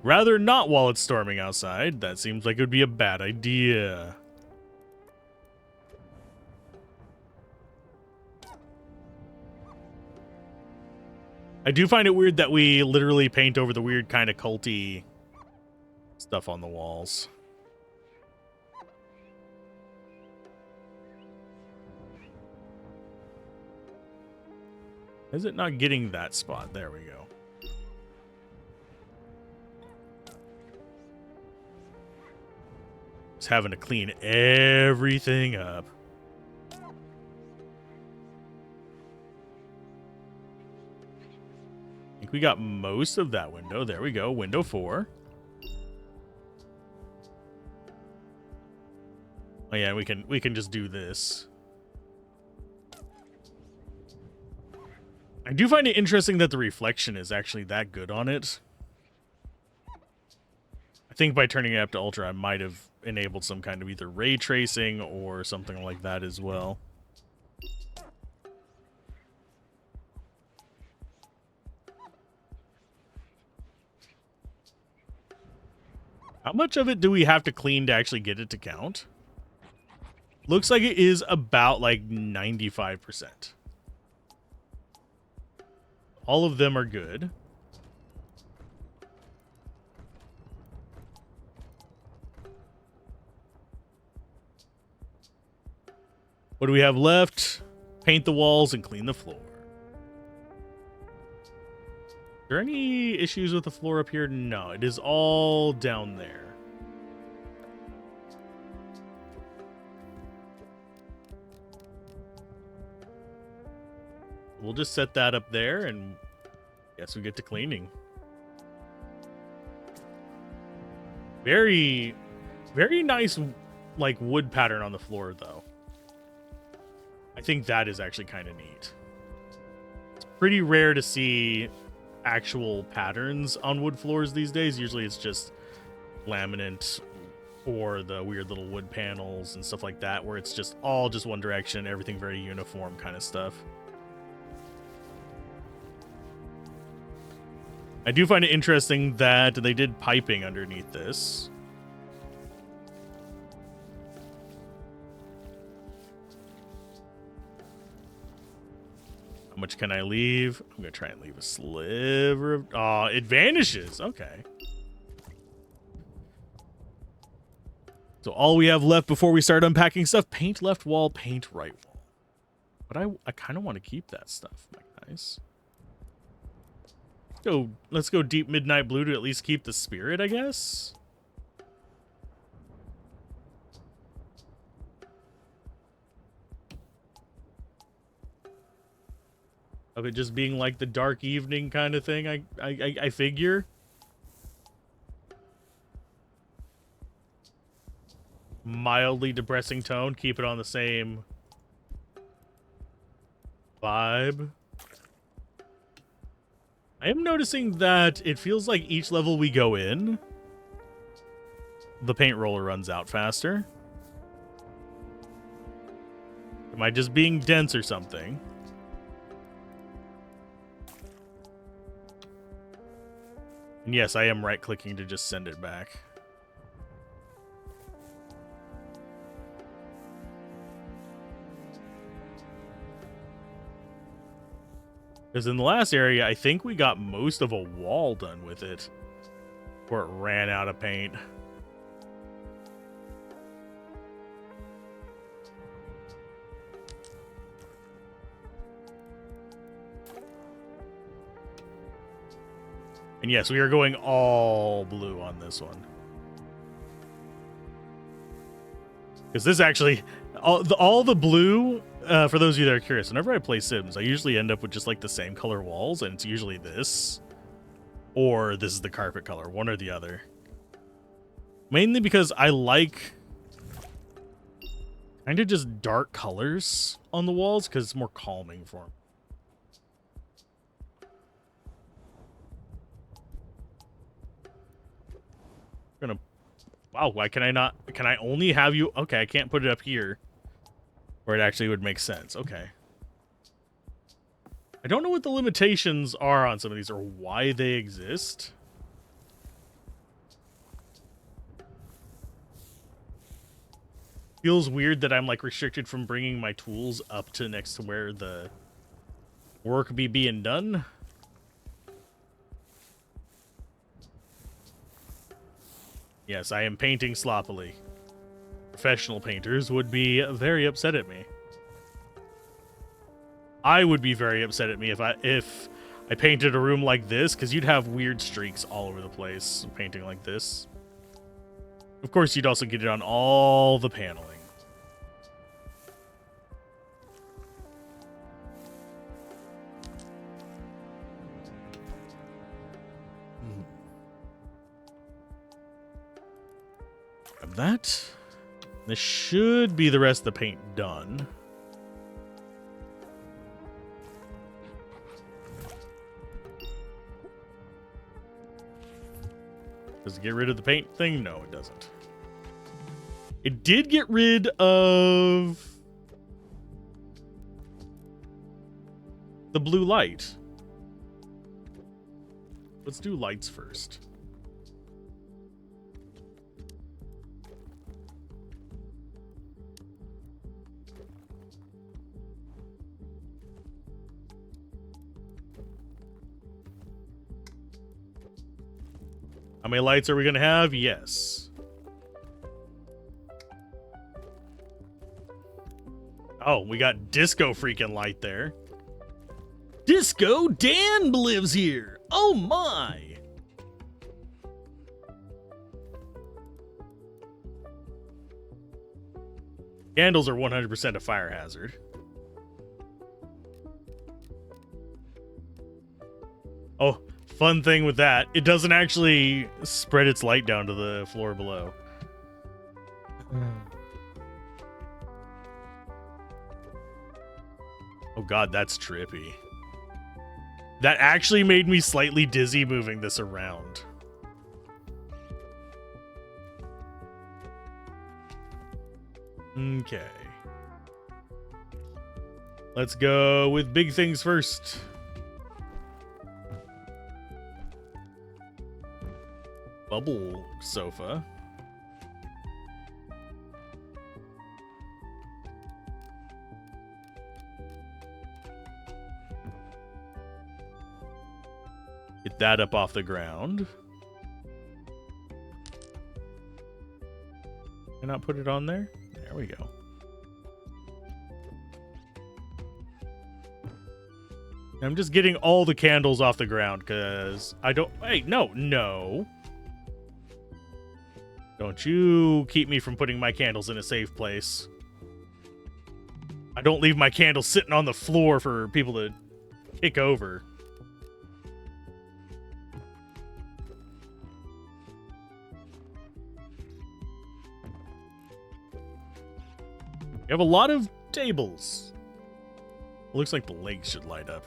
Rather not while it's storming outside. That seems like it would be a bad idea. I do find it weird that we literally paint over the weird kind of culty stuff on the walls. Is it not getting that spot? There we go. Just having to clean everything up. I think we got most of that window. There we go. Window 4. Oh yeah, we can just do this. I do find it interesting that the reflection is actually that good on it. I think by turning it up to Ultra, I might have enabled some kind of either ray tracing or something like that as well. How much of it do we have to clean to actually get it to count? Looks like it is about like 95%. All of them are good. What do we have left? Paint the walls and clean the floor. Are there any issues with the floor up here? No, it is all down there. We'll just set that up there and guess we get to cleaning. Very, very nice, like, wood pattern on the floor, though. I think that is actually kind of neat. It's pretty rare to see actual patterns on wood floors these days. Usually it's just laminate or the weird little wood panels and stuff like that, where it's just all just one direction, everything very uniform kind of stuff. I do find it interesting that they did piping underneath this. How much can I leave? I'm going to try and leave a sliver of... Oh, it vanishes. Okay. So all we have left before we start unpacking stuff, paint left wall, paint right wall. But I kind of want to keep that stuff, my guys. Let's go deep midnight blue to at least keep the spirit, I guess. Of it just being like the dark evening kind of thing, I figure. Mildly depressing tone, keep it on the same vibe. I am noticing that it feels like each level we go in, the paint roller runs out faster. Am I just being dense or something? And yes, I am right-clicking to just send it back. Because in the last area, I think we got most of a wall done with it. Before it ran out of paint. And yes, we are going all blue on this one. Because this actually... All the blue... for those of you that are curious, whenever I play Sims, I usually end up with just like the same color walls, and it's usually this, or this is the carpet color, one or the other. Mainly because I like kind of just dark colors on the walls because it's more calming for me. Gonna... Wow, why can I not... Can I only have you... Okay, I can't put it up here. Where it actually would make sense. Okay. I don't know what the limitations are on some of these or why they exist. Feels weird that I'm like restricted from bringing my tools up to next to where the work be being done. Yes, I am painting sloppily. Professional painters would be very upset at me. I would be very upset at me if I painted a room like this, because you'd have weird streaks all over the place painting like this. Of course, you'd also get it on all the paneling. Grab that. This should be the rest of the paint done. Does it get rid of the paint thing? No, it doesn't. It did get rid of the blue light. Let's do lights first. How many lights are we going to have? Yes. Oh, we got Disco freaking light there. Disco Dan lives here. Oh my. Candles are 100% a fire hazard. Oh, fun thing with that, it doesn't actually spread its light down to the floor below. Oh god, that's trippy. That actually made me slightly dizzy moving this around. Okay. Let's go with big things first. bubble sofa. Get that up off the ground. Can I not put it on there? There we go. I'm just getting all the candles off the ground because I don't... Hey, no. Don't you keep me from putting my candles in a safe place. I don't leave my candles sitting on the floor for people to kick over. We have a lot of tables. Looks like the legs should light up.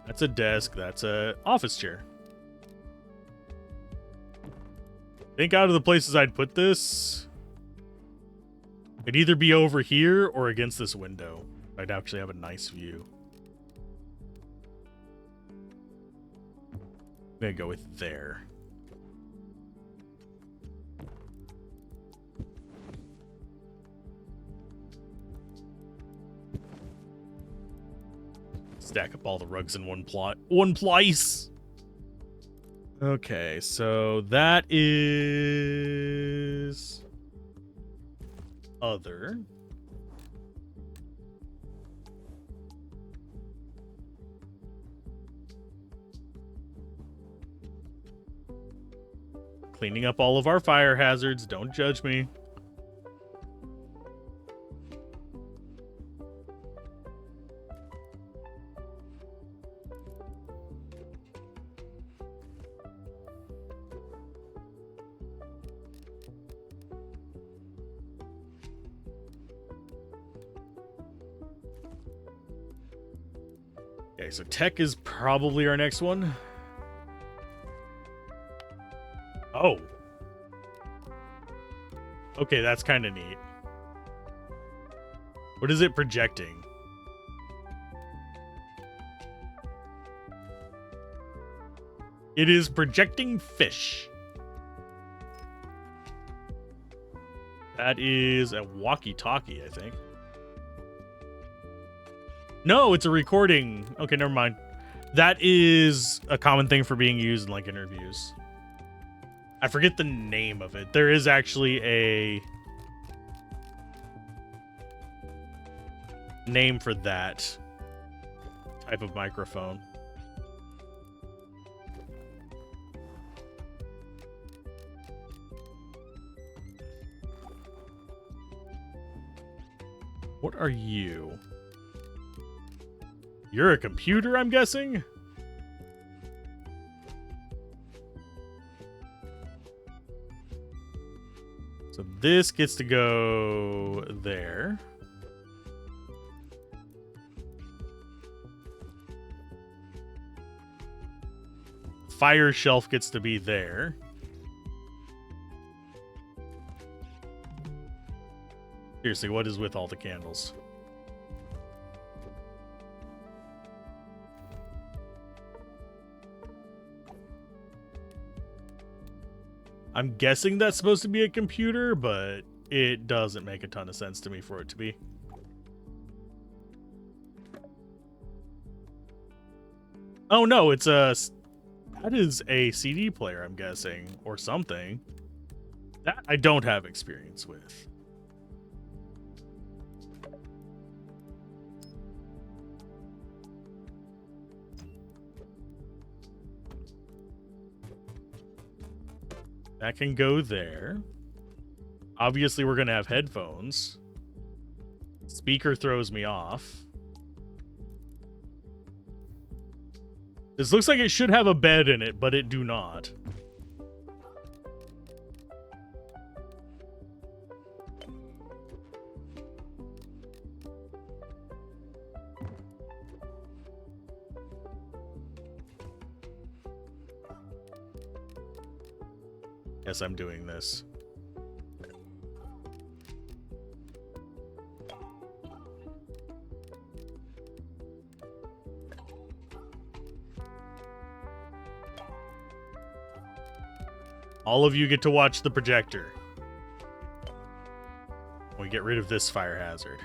That's a desk. That's a office chair. Think out of the places I'd put this, it'd either be over here or against this window. I'd actually have a nice view. I'm gonna go with there. Stack up all the rugs in one place. Okay, so that is other. Cleaning up all of our fire hazards. Don't judge me. Okay, so tech is probably our next one. Oh. Okay, that's kind of neat. What is it projecting? It is projecting fish. That is a walkie-talkie, I think. No, it's a recording. Okay, never mind. That is a common thing for being used in, like, interviews. I forget the name of it. There is actually a name for that type of microphone. What are you? You're a computer, I'm guessing? So this gets to go there. Fire shelf gets to be there. Seriously, what is with all the candles? I'm guessing that's supposed to be a computer, but it doesn't make a ton of sense to me for it to be. Oh no, it's a... That is a CD player, I'm guessing, or something. That I don't have experience with. That can go there. Obviously, we're going to have headphones. Speaker throws me off. This looks like it should have a bed in it, but it do not. Yes, I'm doing this. All of you get to watch the projector. We get rid of this fire hazard.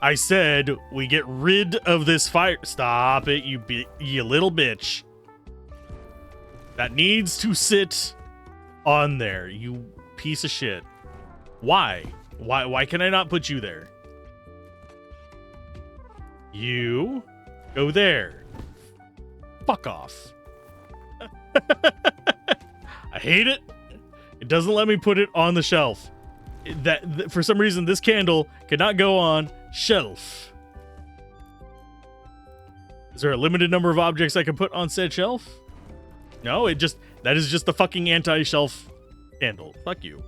I said we get rid of this fire. Stop it, you little bitch. That needs to sit on there, you piece of shit. Why? Why can I not put you there? You go there. Fuck off. I hate it. It doesn't let me put it on the shelf. That for some reason this candle cannot go on shelf. Is there a limited number of objects I can put on said shelf? No, that is just the fucking anti-shelf candle. Fuck you.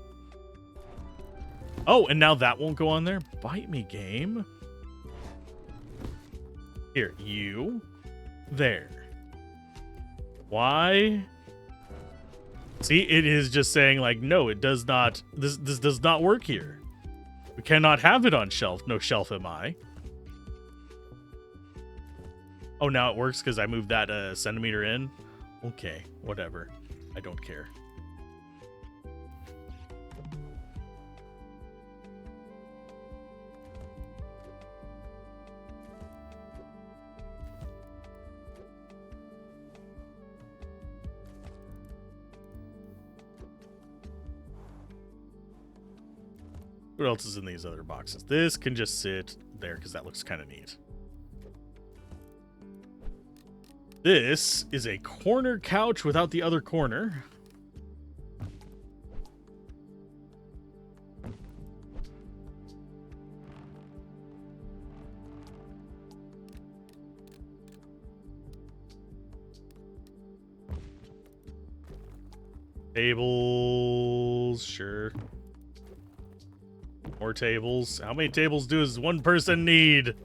Oh, and now that won't go on there? Bite me, game. Here, you. There. Why? See, it is just saying, like, no, it does not. This does not work here. We cannot have it on shelf. No shelf am I. Oh, now it works because I moved that centimeter in? Okay, whatever. I don't care. What else is in these other boxes? This can just sit there because that looks kind of neat. This is a corner couch without the other corner. Tables, sure. More tables. How many tables does one person need?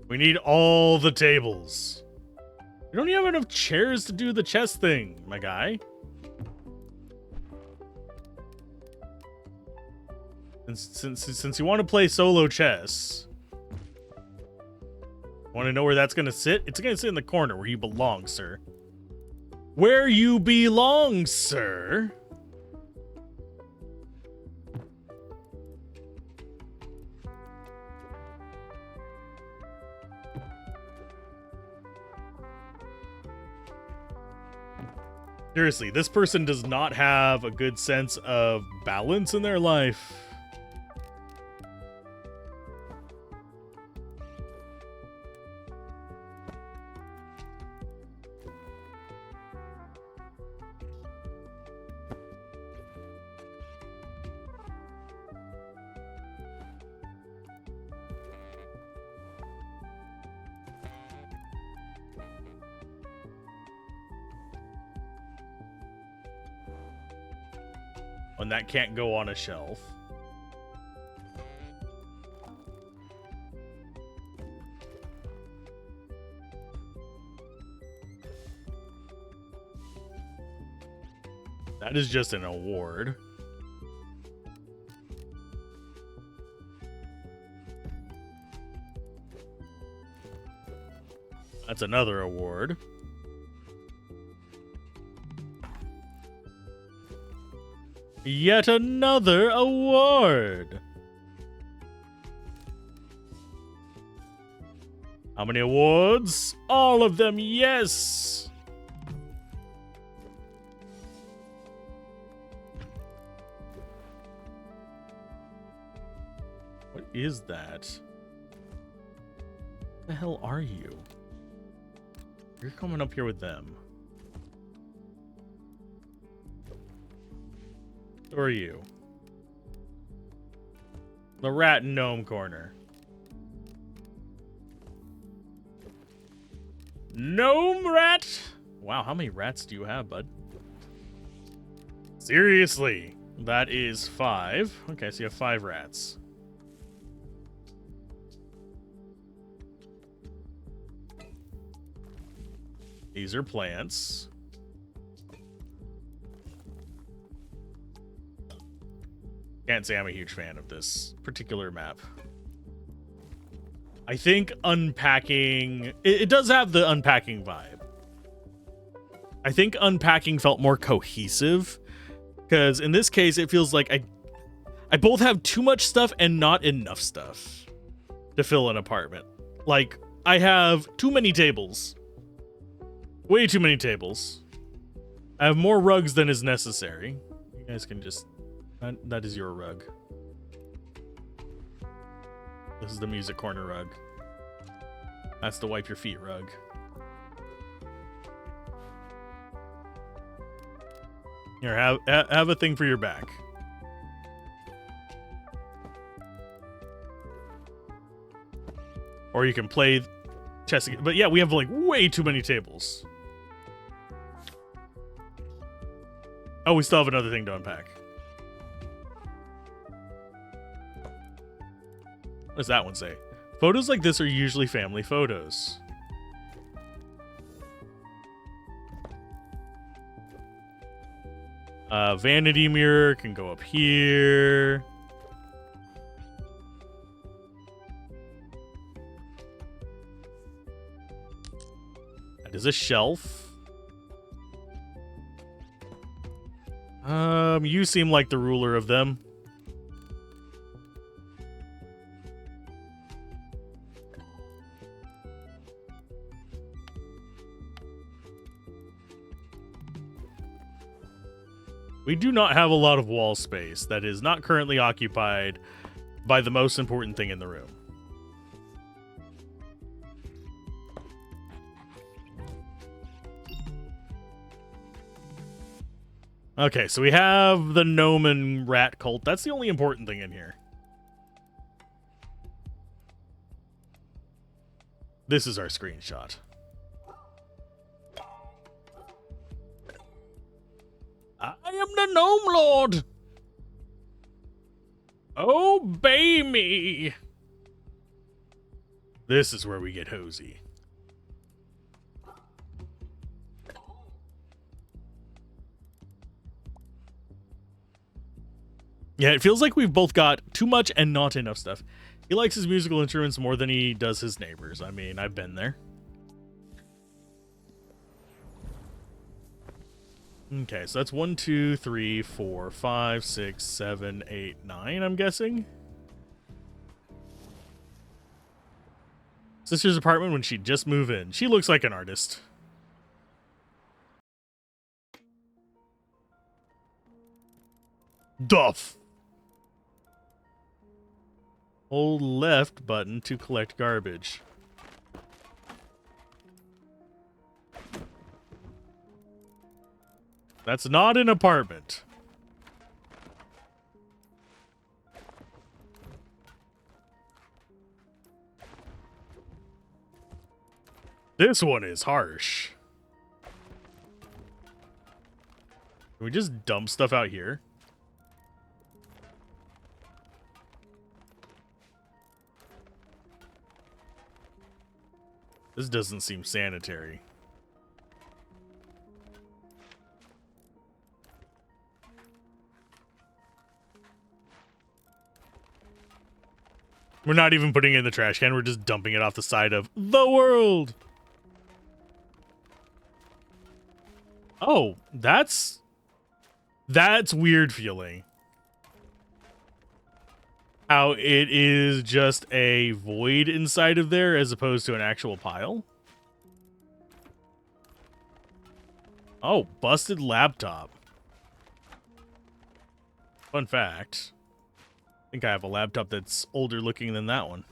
We need all the tables. We don't even have enough chairs to do the chess thing, my guy. Since you want to play solo chess, want to know where that's going to sit? It's going to sit in the corner where you belong, sir. Where you belong, sir. Seriously, this person does not have a good sense of balance in their life. And that can't go on a shelf. That is just an award. That's another award. Yet another award. How many awards? All of them, yes. What is that? What the hell are you? You're coming up here with them. Who are you? The rat and gnome corner. Gnome rat? Wow, how many rats do you have, bud? Seriously, that is 5. Okay, so you have 5 rats. These are plants. Can't say I'm a huge fan of this particular map. I think unpacking... It does have the unpacking vibe. I think unpacking felt more cohesive, because in this case, it feels like I both have too much stuff and not enough stuff to fill an apartment. Like, I have too many tables. Way too many tables. I have more rugs than is necessary. You guys can just... That is your rug. This is the music corner rug. That's the wipe your feet rug. Here, have a thing for your back. Or you can play chess again. But yeah, we have like way too many tables. Oh, we still have another thing to unpack. What does that one say? Photos like this are usually family photos. Vanity mirror can go up here. That is a shelf. You seem like the ruler of them. We do not have a lot of wall space that is not currently occupied by the most important thing in the room. Okay, so we have the gnome and rat cult. That's the only important thing in here. This is our screenshot. I am the Gnome Lord. Obey me. This is where we get Hozy. Yeah, it feels like we've both got too much and not enough stuff. He likes his musical instruments more than he does his neighbors. I mean, I've been there. Okay, so that's 1, 2, 3, 4, 5, 6, 7, 8, 9, I'm guessing. Sister's apartment when she just moved in. She looks like an artist. Duff. Hold left button to collect garbage. That's not an apartment. This one is harsh. Can we just dump stuff out here? This doesn't seem sanitary. We're not even putting it in the trash can. We're just dumping it off the side of the world. Oh, that's weird feeling. How it is just a void inside of there as opposed to an actual pile. Oh, busted laptop. Fun fact. I think I have a laptop that's older looking than that one.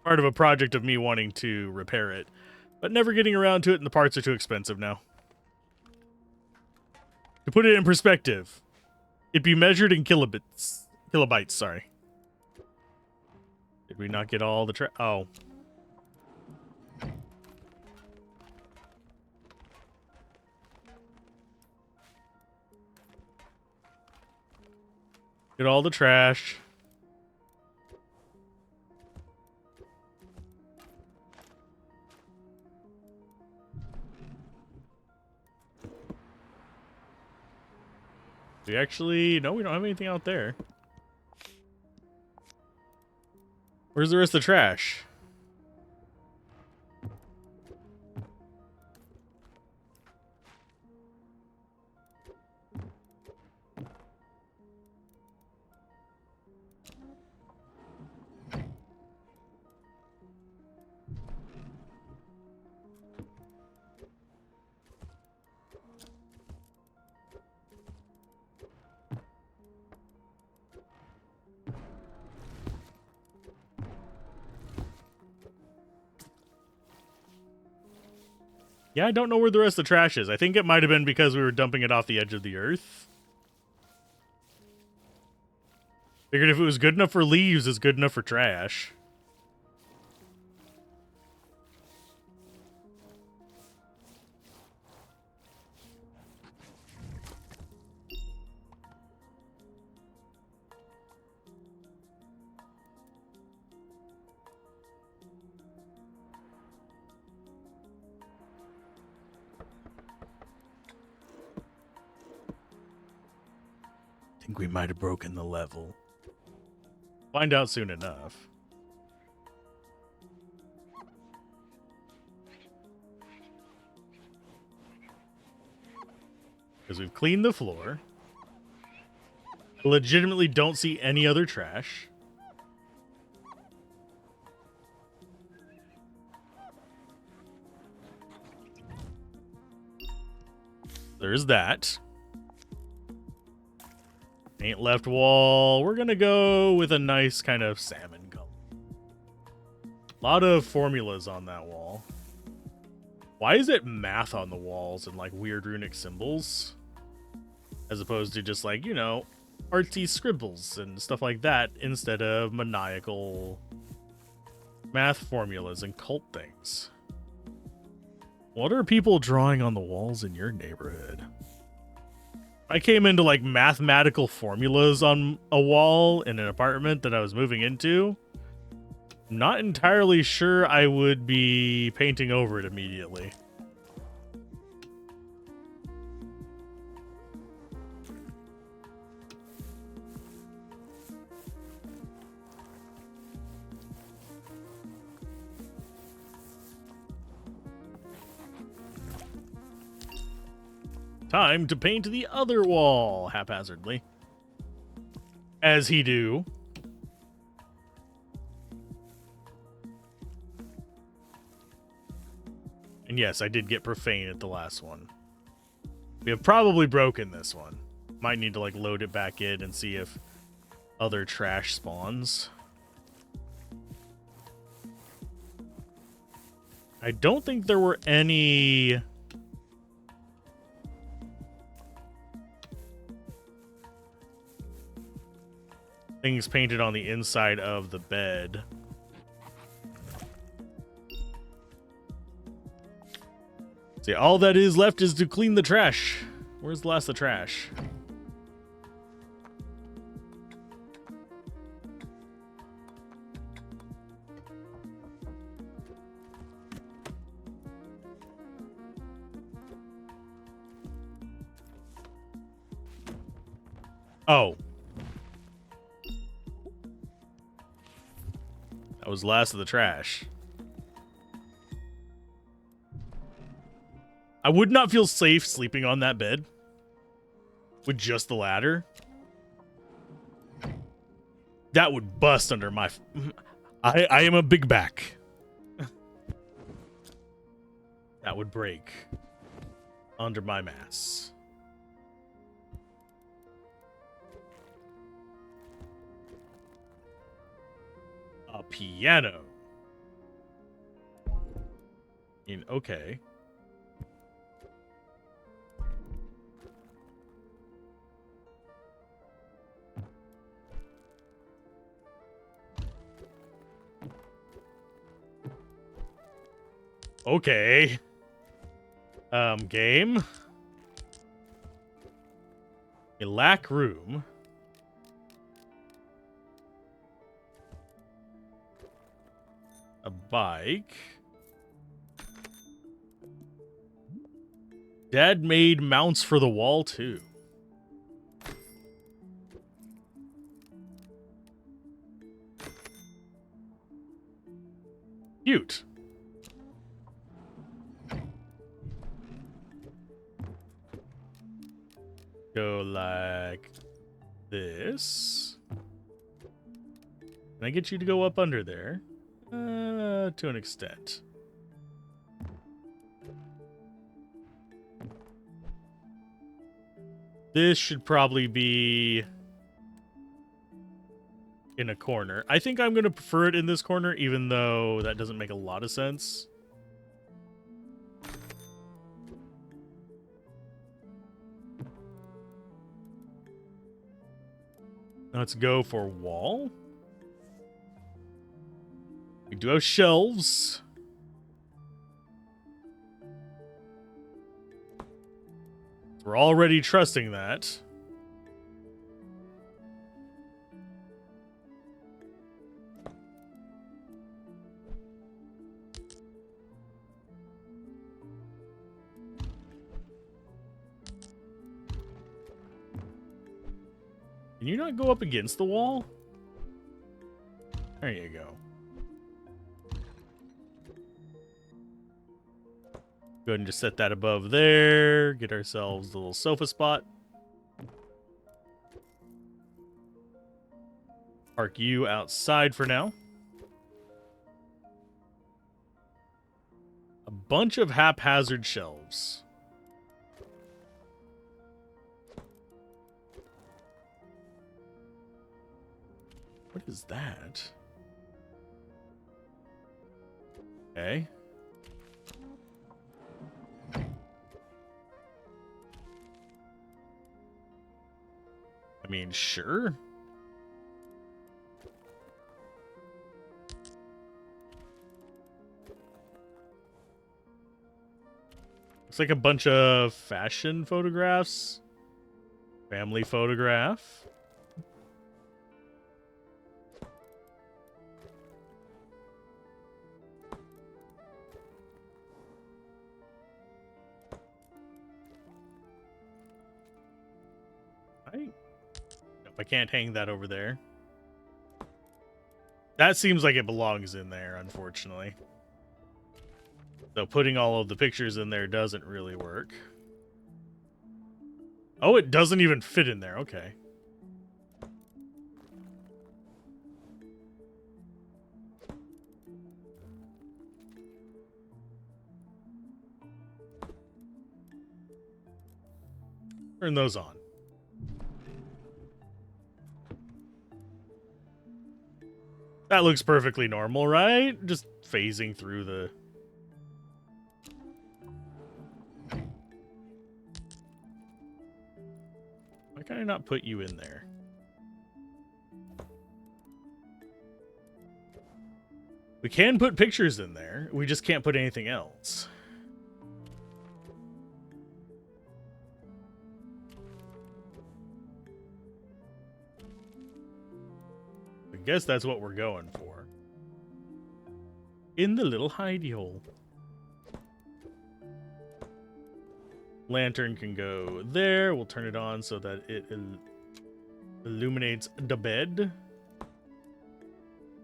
Part of a project of me wanting to repair it, but never getting around to it, and the parts are too expensive now. To put it in perspective, it'd be measured in kilobytes, sorry. Did we not get all the oh. Get all the trash. We actually... No, we don't have anything out there. Where's the rest of the trash? Yeah, I don't know where the rest of the trash is. I think it might have been because we were dumping it off the edge of the earth. Figured if it was good enough for leaves, it's good enough for trash. I think we might have broken the level. Find out soon enough. Because we've cleaned the floor. I legitimately don't see any other trash. There's that. Paint left wall. We're going to go with a nice kind of salmon color. A lot of formulas on that wall. Why is it math on the walls and like weird runic symbols? As opposed to just like, you know, artsy scribbles and stuff like that instead of maniacal math formulas and cult things. What are people drawing on the walls in your neighborhood? I came into like mathematical formulas on a wall in an apartment that I was moving into. Not entirely sure I would be painting over it immediately. Time to paint the other wall haphazardly. As he do. And yes, I did get profane at the last one. We have probably broken this one. Might need to like load it back in and see if other trash spawns. I don't think there were any things painted on the inside of the bed. See, all that is left is to clean the trash. Where's the last of the trash? Oh. That was the last of the trash. I would not feel safe sleeping on that bed with just the ladder. That would bust under my... I am a big back. That would break under my mass. A piano. Okay. Okay. Game. You lack room. A bike. Dad made mounts for the wall too. Cute. Go like this. Can I get you to go up under there? To an extent. This should probably be in a corner. I think I'm going to prefer it in this corner, even though that doesn't make a lot of sense. Let's go for wall. We do have shelves. We're already trusting that. Can you not go up against the wall? There you go. Go ahead and just set that above there. Get ourselves a little sofa spot. Park you outside for now. A bunch of haphazard shelves. What is that? Okay. I mean, sure. Looks like a bunch of fashion photographs. Family photograph. I can't hang that over there. That seems like it belongs in there, unfortunately. So putting all of the pictures in there doesn't really work. Oh, it doesn't even fit in there. Okay. Turn those on. That looks perfectly normal, right? Just phasing through the... Why can I not put you in there? We can put pictures in there. We just can't put anything else. I guess that's what we're going for. In the little hidey hole. Lantern can go there. We'll turn it on so that it illuminates the bed.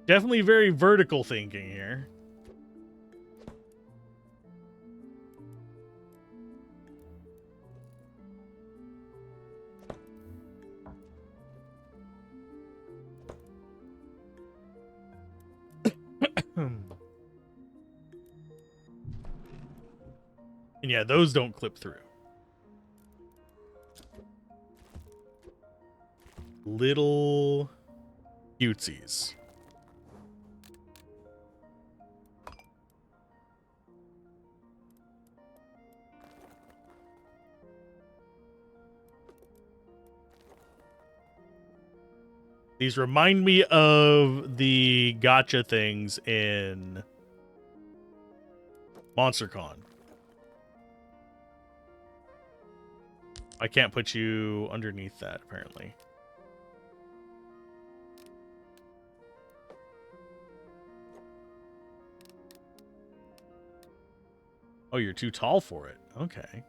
Definitely very vertical thinking here. And yeah, those don't clip through. Little cutesies. These remind me of the gacha things in MonsterCon. I can't put you underneath that, apparently. Oh, you're too tall for it. Okay.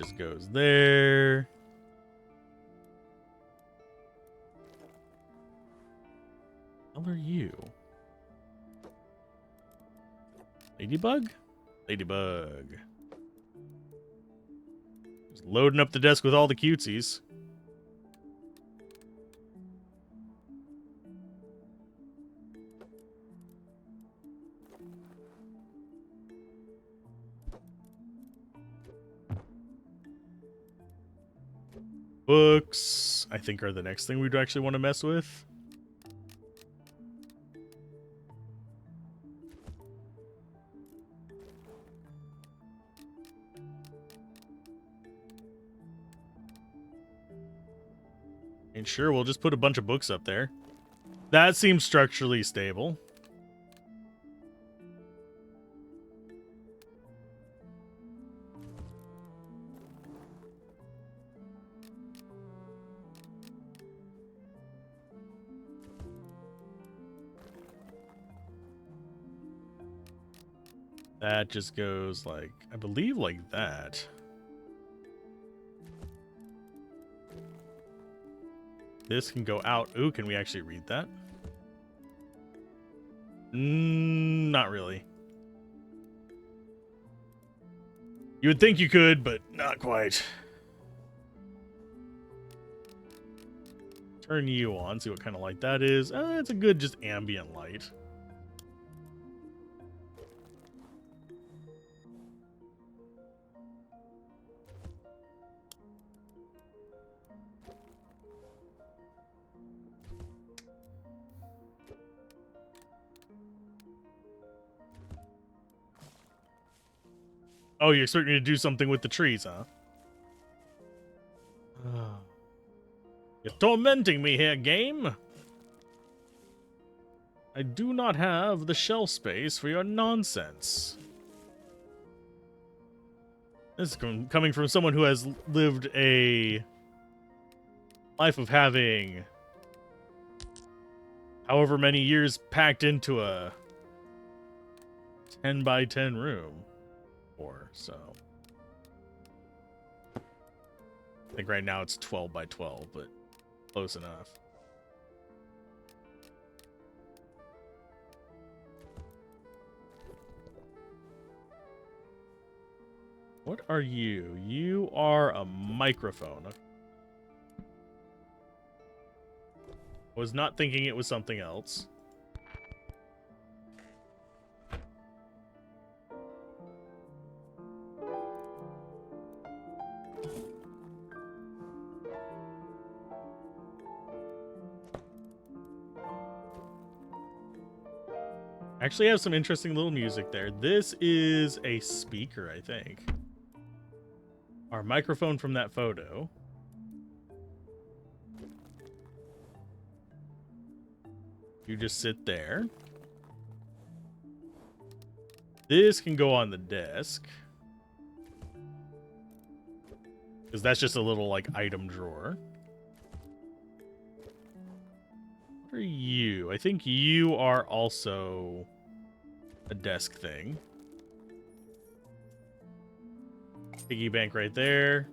just goes there. What are you? Ladybug? Ladybug. Just loading up the desk with all the cutesies. Books, I think, are the next thing we'd actually want to mess with. And sure, we'll just put a bunch of books up there. That seems structurally stable. That just goes like, I believe like that. This can go out. Ooh, can we actually read that? Not really. You would think you could, but not quite. Turn you on, see what kind of light that is. It's a good just ambient light. Oh, you expect me to do something with the trees, huh? You're tormenting me here, game. I do not have the shelf space for your nonsense. This is coming from someone who has lived a life of having however many years packed into a 10 by 10 room. So I think right now it's 12 by 12, but close enough. What are you? You are a microphone. Was not thinking it was something else. Actually have some interesting little music there. This is a speaker, I think. Our microphone from that photo. You just sit there. This can go on the desk. Because that's just a little, like, item drawer. What are you? I think you are also a desk thing. Piggy bank right there.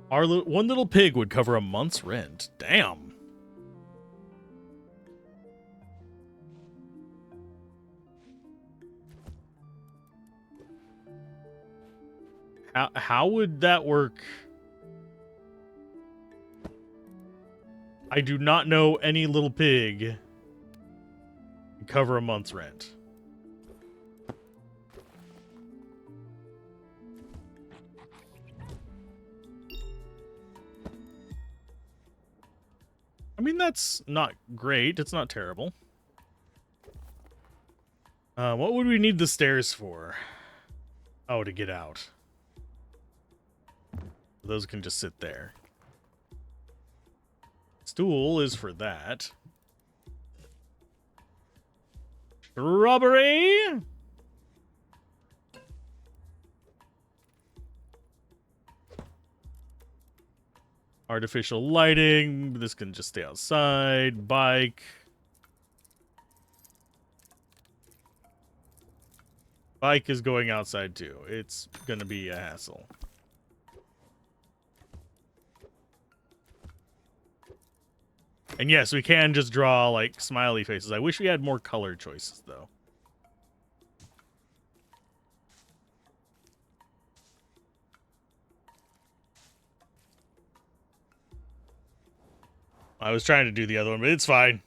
Our one little pig would cover a month's rent. Damn. How would that work? I do not know any little pig can cover a month's rent. I mean, that's not great. It's not terrible. What would we need the stairs for? Oh, to get out. Those can just sit there. Stool is for that. Strawberry! Artificial lighting. This can just stay outside. Bike. Bike is going outside too. It's gonna be a hassle. And yes, we can just draw, like, smiley faces. I wish we had more color choices, though. I was trying to do the other one, but it's fine.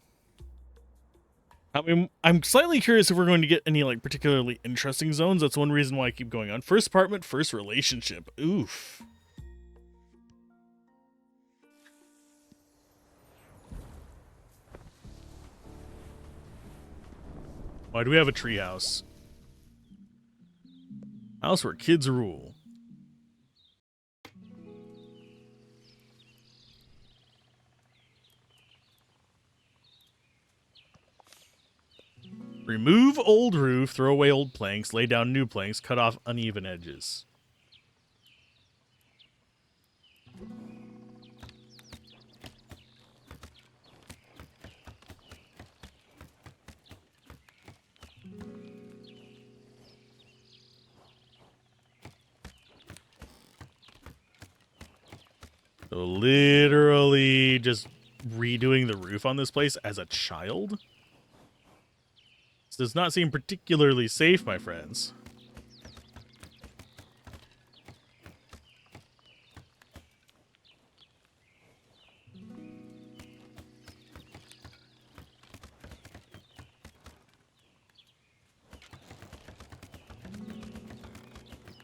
I mean, I'm slightly curious if we're going to get any, like, particularly interesting zones. That's one reason why I keep going on. First apartment, first relationship. Oof. Why do we have a treehouse? House where kids rule. Remove old roof, throw away old planks, lay down new planks, cut off uneven edges. So literally just redoing the roof on this place as a child? This does not seem particularly safe, my friends.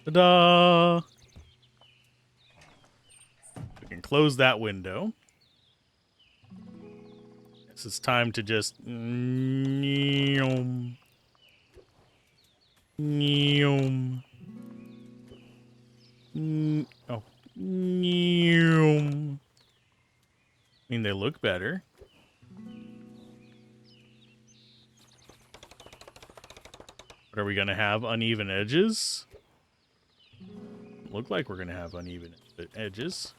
Ta-da! We can close that window. This is time to just... I mean, they look better. But are we going to have uneven edges? Look like we're going to have uneven edges.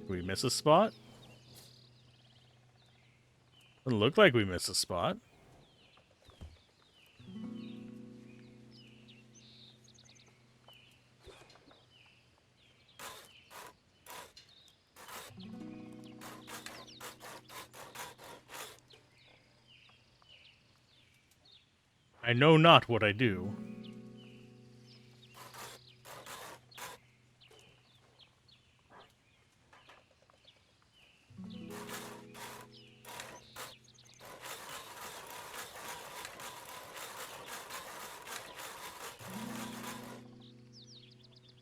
Did we miss a spot? Doesn't look like we missed a spot. I know not what I do.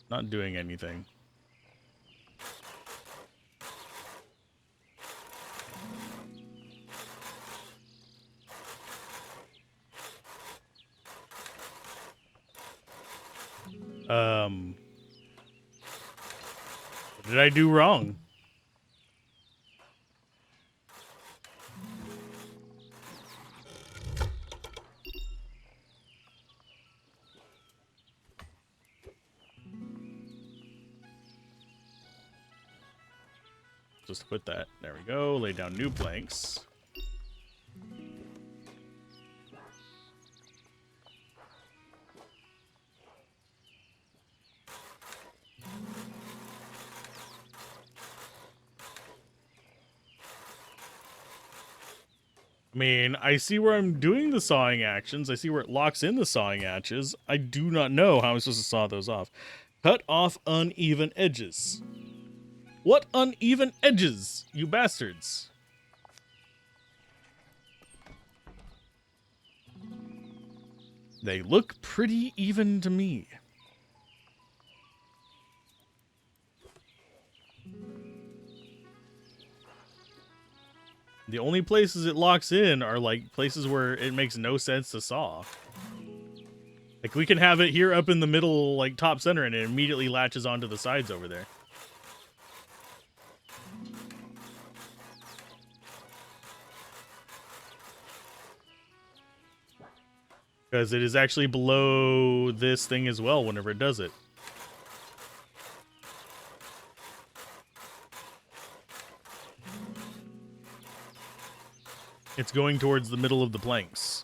Not doing anything. What did I do wrong? Just put that. There we go. Lay down new planks. I mean, I see where I'm doing the sawing actions. I see where it locks in the sawing actions. I do not know how I'm supposed to saw those off. Cut off uneven edges. What uneven edges, you bastards? They look pretty even to me. The only places it locks in are, like, places where it makes no sense to saw. Like, we can have it here up in the middle, like, top center, and it immediately latches onto the sides over there. Because it is actually below this thing as well whenever it does it. It's going towards the middle of the planks.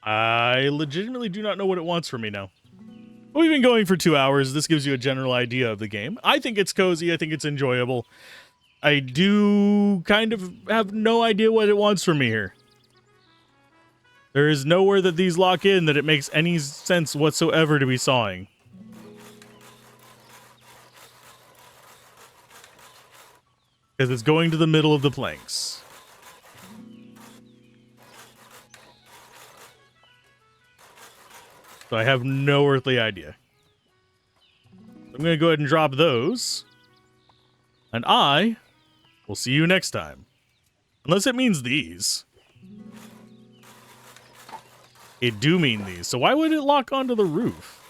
I legitimately do not know what it wants from me now. We've been going for 2 hours. This gives you a general idea of the game. I think it's cozy. I think it's enjoyable. I do kind of have no idea what it wants from me here. There is nowhere that these lock in that it makes any sense whatsoever to be sawing. Because it's going to the middle of the planks. So I have no earthly idea. I'm going to go ahead and drop those. And I will see you next time. Unless it means these. It do mean these. So why would it lock onto the roof?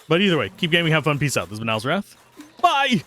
But either way, keep gaming, have fun, peace out. This has been Alzorath. Bye!